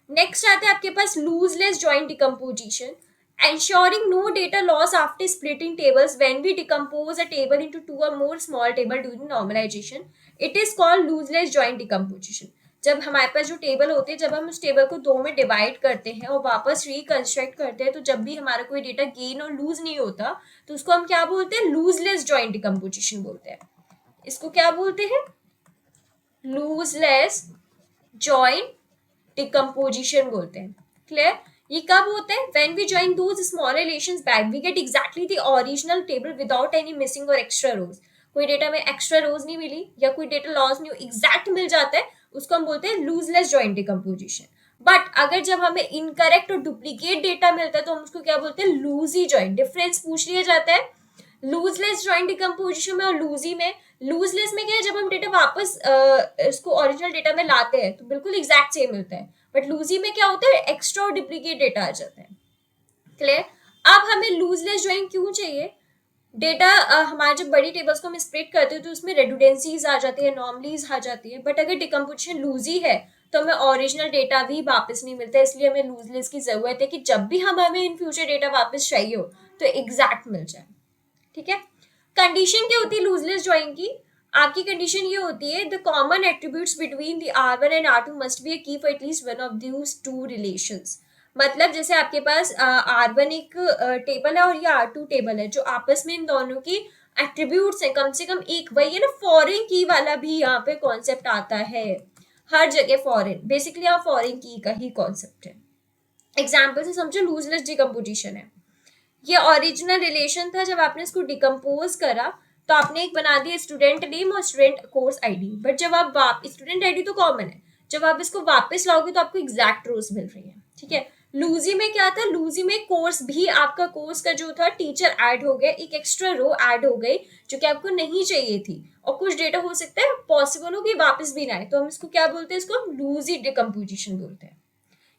S3: नेक्स्ट आता है आपके पास lossless joint decomposition, ensuring no data loss after splitting tables when we decompose a table into two or more small table during normalization. It is called looseless joint decomposition. जब हमारे पास जो टेबल होते हैं, जब हम उस टेबल को दो में डिवाइड करते हैं और वापस रिकंस्ट्रक्ट करते हैं, तो जब भी हमारा कोई डेटा गेन और लूज नहीं होता तो उसको हम क्या बोलते हैं, लूजलेस जॉइंट डिकम्पोजिशन बोलते हैं। इसको क्या बोलते हैं, लूजलेस जॉइंट डिकम्पोजिशन बोलते हैं। क्लियर। ये कब होता है, when we join those small relations back we get exactly the original table without any missing or extra rows। कोई डेटा में एक्स्ट्रा रोज नहीं मिली या कोई डेटा लॉस नहीं, एग्जैक्ट मिल जाता है, उसको हम बोलते हैं लूजलेस जॉइंट डिकम्पोजिशन। बट अगर जब हमें इनकरेक्ट और डुप्लीकेट डेटा मिलता है तो हम उसको क्या बोलते हैं, लूजी जॉइंट। डिफरेंस पूछ लिया जाता है लूजलेस जॉइंट डिकम्पोजिशन में और लूजी में। लूजलेस में क्या है, जब हम डेटा वापस इसको ओरिजिनल डेटा में लाते हैं तो बिल्कुल एग्जैक्ट सेम मिलता है, बट लूजी में क्या होता है, एक्स्ट्रा और डुप्लीकेट डेटा आ जाता है। क्लियर। अब हमें लूजलेस जॉइंट क्यों चाहिए, डेटा हमारे जब बड़ी टेबल्स को हम स्प्रेड करते हैं तो उसमें रेडुडेंसीज आ जाती है, नॉर्मलीज आ जाती है, बट अगर डिकम्पोजिशन लूजी है तो हमें ओरिजिनल डेटा भी वापस नहीं मिलता। इसलिए हमें लूजलेस की जरूरत है कि जब भी हमें इन फ्यूचर डेटा वापस चाहिए हो तो एग्जैक्ट मिल जाए। ठीक है। कंडीशन क्या होती है लूजलेस जॉइंट की, आपकी कंडीशन ये होती है, the common attributes between the R1 and R2 must be a key for at least one of these two relations. मतलब जैसे आपके पास R1 एक टेबल है और ये R2 टेबल है, जो आपस में इन दोनों की एट्रीब्यूट्स हैं कम से कम एक, वही है ना फॉरेन की वाला भी यहाँ पे कॉन्सेप्ट आता है, हर जगह फॉरेन, बेसिकली यहाँ फॉरेन की का ही कॉन्सेप्ट है। एग्जाम्पल से समझो, लूजलेस डिकम्पोजिशन है, ये ओरिजिनल रिलेशन था, जब आपने इसको डिकम्पोज करा तो आपने एक बना दिया स्टूडेंट नेम और स्टूडेंट कोर्स आईडी, बट जब आप स्टूडेंट आईडी तो कॉमन है, जब आप इसको वापस लाओगे तो आपको एग्जैक्ट रोज मिल रही है। ठीक है। लूजी में क्या था, लूजी में कोर्स भी, आपका कोर्स का जो था टीचर ऐड हो गया, एक एक्स्ट्रा रो ऐड हो गई जो कि आपको नहीं चाहिए थी, और कुछ डेटा हो सकता है पॉसिबल हो कि वापस भी ना आए, तो हम इसको क्या बोलते हैं, इसको लूजी डिकम्पोजिशन बोलते हैं।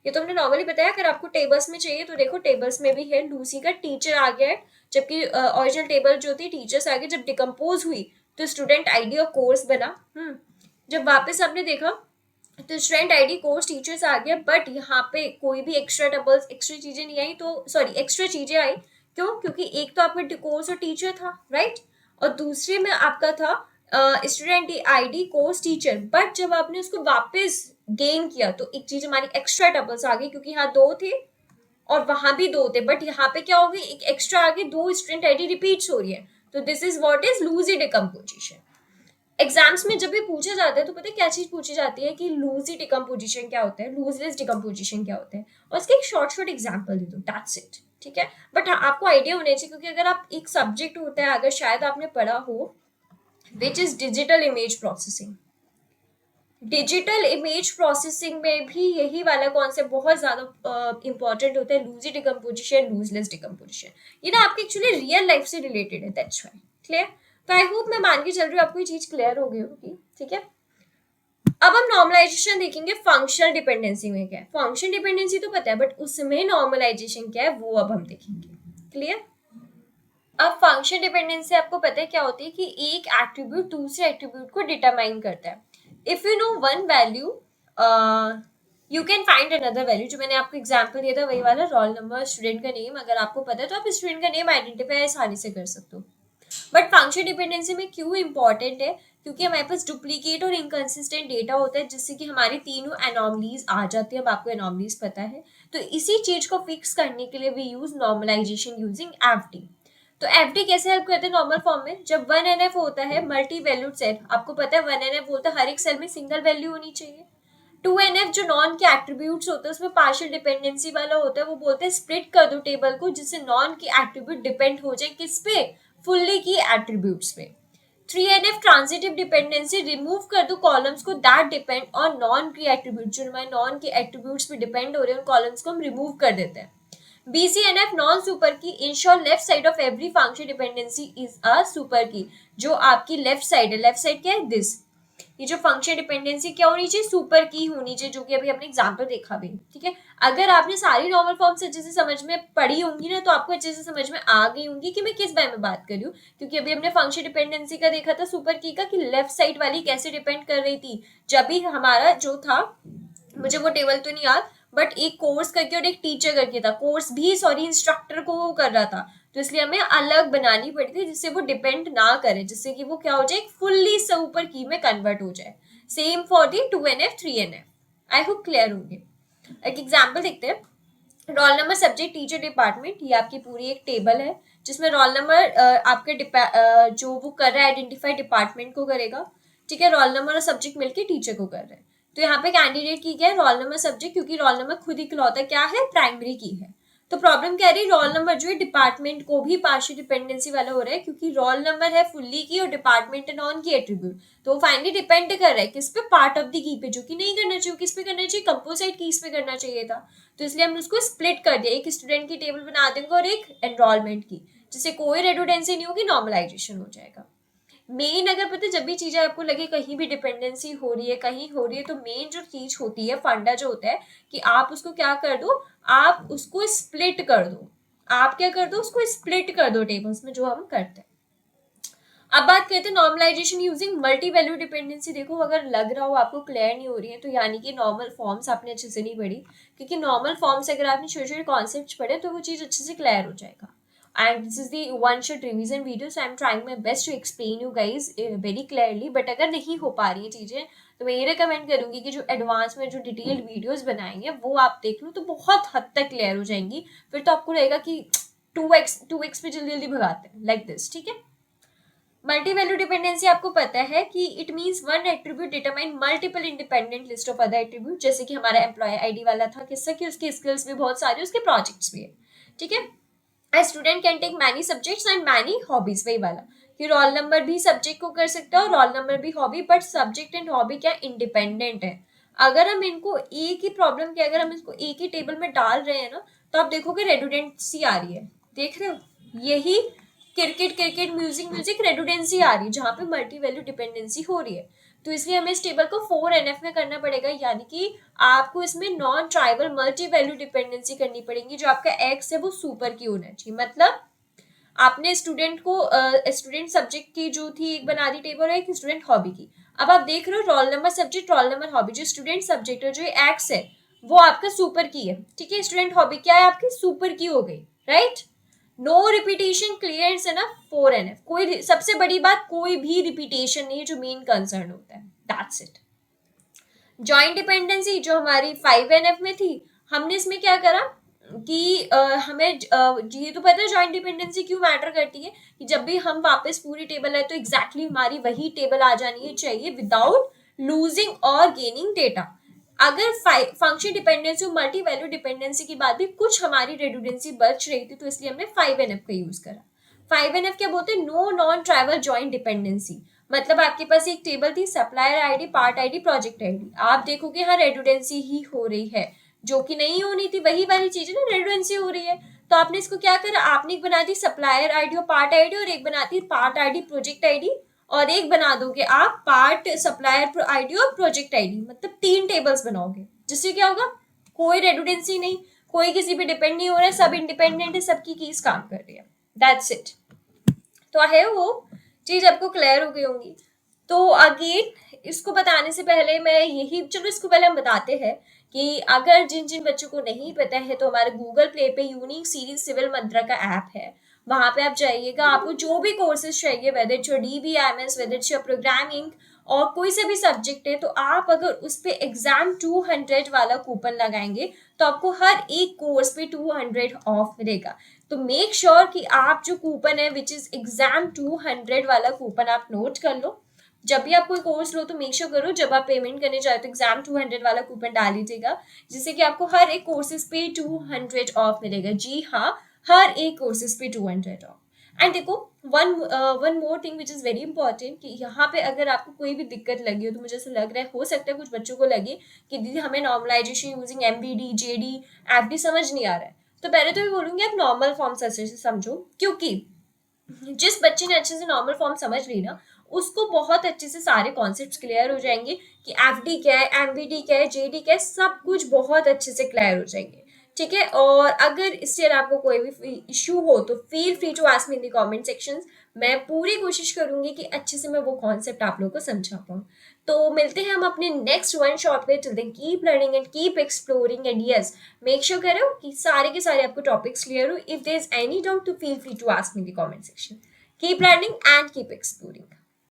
S3: ये तो हमने नॉर्मली बताया, अगर आपको टेबल्स में चाहिए तो देखो टेबल्स में भी है, लूसी का टीचर आ गया है, जबकि ओरिजिनल टेबल जो थी टीचर्स आ गए, जब डिकम्पोज हुई तो स्टूडेंट आईडी और कोर्स बना। जब वापस आपने देखा तो स्टूडेंट आईडी कोर्स टीचर्स आ गया, बट यहाँ पे कोई भी एक्स्ट्रा डबल्स एक्स्ट्रा चीजें नहीं आई, तो सॉरी एक्स्ट्रा चीजें आई, क्यों, क्योंकि एक तो आपका कोर्स और टीचर था, राइट, और दूसरे में आपका था student ID course teacher, but जब आपने उसको वापस गेन किया तो एक चीज हमारी एक्स्ट्रा डबल्स आ गई, क्योंकि यहाँ दो थे और वहां भी दो थे, बट यहाँ पे क्या हो गई, एक एक्स्ट्रा आगे, दो स्टूडेंट आईडी रिपीट हो रही है, तो this is what is lossy decomposition. Exams में जब भी पूछा जाता है तो पता है क्या चीज पूछी जाती है कि लूजी डिकम्पोजिशन क्या होता है, लूजलेस डिकम्पोजिशन क्या होता है, और इसके एक शॉर्ट एग्जाम्पल दे दो, दैट्स इट। ठीक है। बट हाँ, आपको आइडिया होना चाहिए, क्योंकि अगर आप एक सब्जेक्ट होता है, अगर शायद आपने पढ़ा हो, which is digital image processing, digital image processing में भी यही वाला कॉन्सेप्ट बहुत ज्यादा इंपॉर्टेंट होता है, लूजी डिकम्पोजिशन, लूजलेस डिकम्पोजिशन। ये ना आपकी एक्चुअली रियल लाइफ से रिलेटेड है, दैट्स व्हाई। क्लियर। तो आई होप मैं मान के चल रही हूँ आपको ये चीज क्लियर हो गई होगी। ठीक है। अब हम नॉर्मलाइजेशन देखेंगे, फंक्शनल डिपेंडेंसी में क्या है, फंक्शन डिपेंडेंसी तो पता है, बट उसमें नॉर्मलाइजेशन क्या है वो अब हम देखेंगे। क्लियर। अब फंक्शन डिपेंडेंसी आपको पता है क्या होती है कि एक एट्रीब्यूट दूसरे एट्रीब्यूट को डिटरमाइन करता है. If you know one value you can find another value. जो मैंने आपको एग्जांपल दिया था वही वाला, रोल नंबर, स्टूडेंट का नेम. अगर आपको पता है तो आप स्टूडेंट का नेम आइडेंटिफाई आसानी से कर सकते हो. बट फंक्शन डिपेंडेंसी में क्यों इंपॉर्टेंट है? क्योंकि हमारे पास डुप्लीकेट और इनकंसिस्टेंट डेटा होता है जिससे कि हमारी तीनों एनॉमलीज आ जाती है. अब आपको एनॉमलीज पता है, तो इसी चीज को फिक्स करने के लिए we use normalisation using FD. तो एफडी कैसे हेल्प करते हैं नॉर्मल फॉर्म में? जब 1NF होता है मल्टी वैल्यूड सेट, आपको पता है 1NF बोलता है हर एक सेल में सिंगल वैल्यू होनी चाहिए. 2NF जो नॉन के एट्रीब्यूट्स होते हैं उसमें पार्शियल डिपेंडेंसी वाला होता है, वो बोलते हैं स्प्लिट कर दो टेबल को जिससे नॉन के एट्रीब्यूट डिपेंड हो जाए किस पे? फुल्ली की एट्रीब्यूट्स पे. 3NF ट्रांजिटिव डिपेंडेंसी, रिमूव कर दो कॉलम्स को दैट डिपेंड ऑन नॉन की एट्रीब्यूट. जो हमारे नॉन के एट्रीब्यूट्स पे डिपेंड हो रहे हैं उन कॉलम्स को हम रिमूव कर देते हैं. BCNF नॉन सुपर की, ensure left side of every function dependency is a super की. जो आपकी लेफ्ट साइड है, लेफ्ट साइड क्या है? दिस. ये जो फंक्शन डिपेंडेंसी क्या होनी चाहिए? सुपर की होनी चाहिए, जो कि अभी हमने एग्जांपल देखा भी. ठीक है, अगर आपने सारी नॉर्मल फॉर्म्स अच्छे से समझ में पढ़ी होंगी ना तो आपको अच्छे से समझ में आ गई होंगी कि मैं किस बारे में बात कर रही हूँ. क्योंकि अभी हमने फंक्शन डिपेंडेंसी का देखा था सुपर की का, कि लेफ्ट साइड वाली कैसे डिपेंड कर रही थी. जब भी हमारा जो था, मुझे वो टेबल तो नहीं याद, बट एक कोर्स करके और एक टीचर करके था. कोर्स भी इंस्ट्रक्टर को वो कर रहा था, तो इसलिए हमें अलग बनानी पड़ी थी जिससे वो डिपेंड ना करे, जिससे कि वो क्या हो जाए, फुल्ली सुपर की में कन्वर्ट हो जाए. Same for the 2NF 3NF. I hope clear होंगे. एक एग्जाम्पल देखते हैं. Roll number, subject, teacher, department. ये आपकी पूरी एक टेबल है जिसमें रोल नंबर आपके जो वो कर रहा है आइडेंटिफाई डिपार्टमेंट को करेगा. ठीक है, रोल नंबर और सब्जेक्ट मिलकर टीचर को कर रहे हैं. तो यहाँ पे कैंडिडेट की क्या है? रोल नंबर सब्जेक्ट, क्योंकि रोल नंबर खुद इकलौता क्या है? प्राइमरी की है. तो प्रॉब्लम क्या रही? रोल नंबर जो है डिपार्टमेंट को भी पार्शियल डिपेंडेंसी वाला हो रहा है, क्योंकि रोल नंबर है फुल्ली की और डिपार्टमेंट है नॉन की एट्रीब्यूट. तो वो फाइनली डिपेंड कर रहा है किस पे? पार्ट ऑफ द की पे, जो कि नहीं करना चाहिए. किस पे करना चाहिए? कंपोजिट कीज पे करना चाहिए था. तो इसलिए हमने उसको स्प्लिट कर दिया, एक स्टूडेंट की टेबल बना देंगे और एक एनरोलमेंट की, जिससे कोई रेडुडेंसी नहीं होगी, नॉर्मलाइजेशन हो जाएगा. मेन अगर पता है, जब भी चीजें आपको लगे कहीं भी डिपेंडेंसी हो रही है, कहीं हो रही है, तो मेन जो चीज होती है, फंडा जो होता है, कि आप उसको क्या कर दो, आप उसको स्प्लिट कर दो. आप क्या कर दो? उसको स्प्लिट कर दो टेबल्स में, जो हम करते हैं. अब बात करते हैं normalisation using multi value dependency. देखो, अगर लग रहा हो आपको क्लियर नहीं हो रही है तो यानी कि नॉर्मल फॉर्म्स आपने अच्छे से नहीं पढ़ी, क्योंकि नॉर्मल फॉर्म्स अगर आपने छोटे छोटे कॉन्सेप्ट पढ़े तो वो चीज अच्छे से क्लियर हो जाएगा. And this is the one shot revision video, so I'm trying my best to explain you guys very clearly. But अगर नहीं हो पा रही है चीज़ें तो मैं ये रिकमेंड करूँगी कि जो एडवांस में जो डिटेल्ड वीडियोस बनाएंगे वो आप देख लो, तो बहुत हद तक क्लियर हो जाएंगी. फिर तो आपको रहेगा कि 2x पे जल्दी जल्दी भगाते हैं, लाइक दिस. ठीक है, मल्टी वैल्यू डिपेंडेंसी आपको पता है कि it means one attribute determine multiple independent list of other attribute. जैसे कि हमारा एम्प्लॉय आईडी वाला था किससे, कि उसकी स्किल्स भी बहुत सारी, उसके प्रोजेक्ट्स भी है. ठीक है, A student can take many subjects and many hobbies. वही वाला कि रोल नंबर भी सब्जेक्ट को कर सकता है और रोल नंबर भी hobby, but subject and hobby क्या इंडिपेंडेंट है. अगर हम इनको एक ही प्रॉब्लम के, अगर हम इसको एक ही टेबल में डाल रहे हैं ना, तो आप देखोगे रेडुडेंसी आ रही है. देख रहे हो, यही क्रिकेट म्यूजिक रेडुडेंसी आ रही है जहाँ पे मल्टी वैल्यू डिपेंडेंसी हो रही है. तो इसलिए हमें इस टेबल को 4NF में करना पड़ेगा, यानी कि आपको इसमें non trivial multi value dependency करनी पड़ेगी. जो आपका एक्स है वो सुपर की होना चाहिए. मतलब आपने स्टूडेंट को स्टूडेंट सब्जेक्ट की जो थी एक बना दी टेबल, एक स्टूडेंट हॉबी की. अब आप देख रहे हो roll number subject, roll number hobby. जो स्टूडेंट सब्जेक्ट है, जो एक्स है, वो आपका सुपर की है. ठीक है, स्टूडेंट हॉबी क्या है? आपकी सुपर की हो गई. राइट, नो रिपीटेशन, क्लियर है ना. 4NF. कोई सबसे बड़ी बात, कोई भी रिपीटेशन नहीं है, जो मेन कंसर्न होता है. That's it. जॉइंट डिपेंडेंसी जो हमारी 5NF में थी, हमने इसमें क्या करा कि हमें ये तो पता है जॉइंट डिपेंडेंसी क्यों मैटर करती है, कि जब भी हम वापस पूरी टेबल है तो एग्जैक्टली हमारी वही टेबल आ जानी चाहिए विदाउट लूजिंग और गेनिंग डेटा. अगर फंक्शन डिपेंडेंसी और मल्टी वैल्यू डिपेंडेंसी की बात भी कुछ हमारी रेडुडेंसी बच रही थी, तो इसलिए हमने 5NF का यूज करा. 5NF क्या बोलते हैं? No non trivial joint dependency. मतलब आपके पास एक टेबल थी, supplier ID, part ID, project ID. आप देखोगे हाँ रेडुडेंसी ही हो रही है, जो कि नहीं होनी थी. वही वाली चीज है ना, रेडुडेंसी हो रही है. तो आपने इसको क्या करा, आपने एक बना दी सप्लायर आईडी और पार्ट आईडी, और एक बनाती पार्ट आईडी प्रोजेक्ट आईडी, और एक बना दोगे आप पार्ट सप्लायर आईडी और प्रोजेक्ट आईडी. मतलब 3 टेबल्स बनाओगे, जिससे क्या होगा, कोई रेडुडेंसी नहीं, कोई किसी पे डिपेंड नहीं हो रहा है, सब इंडिपेंडेंट है, सबकी कीज काम कर रही है. That's it. तो है वो चीज आपको क्लियर हो गई होंगी। तो अगेन इसको बताने से पहले मैं यही, चलो इसको पहले हम बताते हैं कि अगर जिन जिन बच्चों को नहीं पता है तो हमारे गूगल प्ले पे यूनिक सीरीज सिविल मंत्रा का ऐप है, वहां पे आप जाइएगा, आपको जो भी कोर्सेज चाहिए, whether it's your DBMS, whether it's your programming और कोई से भी सब्जेक्ट है, तो आप अगर उस पे एग्जाम 200 वाला कूपन लगाएंगे तो आपको हर एक कोर्स पे 200 ऑफ मिलेगा। तो मेक श्योर कि आप जो कूपन है विच इज एग्जाम 200 वाला कूपन आप नोट कर लो। जब भी आप कोई कोर्स लो तो मेक श्योर करो जब आप पेमेंट करने जाए तो एग्जाम 200 वाला कूपन डाल लीजिएगा, जिससे कि आपको हर एक कोर्सेज पे 200 ऑफ मिलेगा। जी हाँ, हर एक कोर्सेज पे 200 ऑफ। एंड देखो one more thing which is very important कि यहाँ पे अगर आपको कोई भी दिक्कत लगी हो, तो मुझे ऐसा लग रहा है हो सकता है कुछ बच्चों को लगे कि दीदी हमें normalisation using MBD JD FD समझ नहीं आ रहा है, तो पहले तो ये बोलूंगी आप नॉर्मल फॉर्म्स अच्छे से समझो, क्योंकि जिस बच्चे ने अच्छे से नॉर्मल फॉर्म समझ ली ना उसको बहुत अच्छे से सारे कॉन्सेप्ट्स क्लियर हो जाएंगे कि FD क्या है, MBD क्या है, JD क्या है, सब कुछ बहुत अच्छे से क्लियर हो जाएंगे। ठीक है, और अगर इससे आपको कोई भी इश्यू हो तो feel free to ask me in the comment sections. मैं पूरी कोशिश करूंगी कि अच्छे से मैं वो कॉन्सेप्ट आप लोगों को समझा पाऊँ। तो मिलते हैं हम अपने नेक्स्ट वन शॉट पे। Till then keep learning and keep exploring and yes make sure करो कि सारे के सारे आपको टॉपिक्स क्लियर हो। If there is any doubt तो feel free to ask me in the comment section. Keep learning and keep exploring.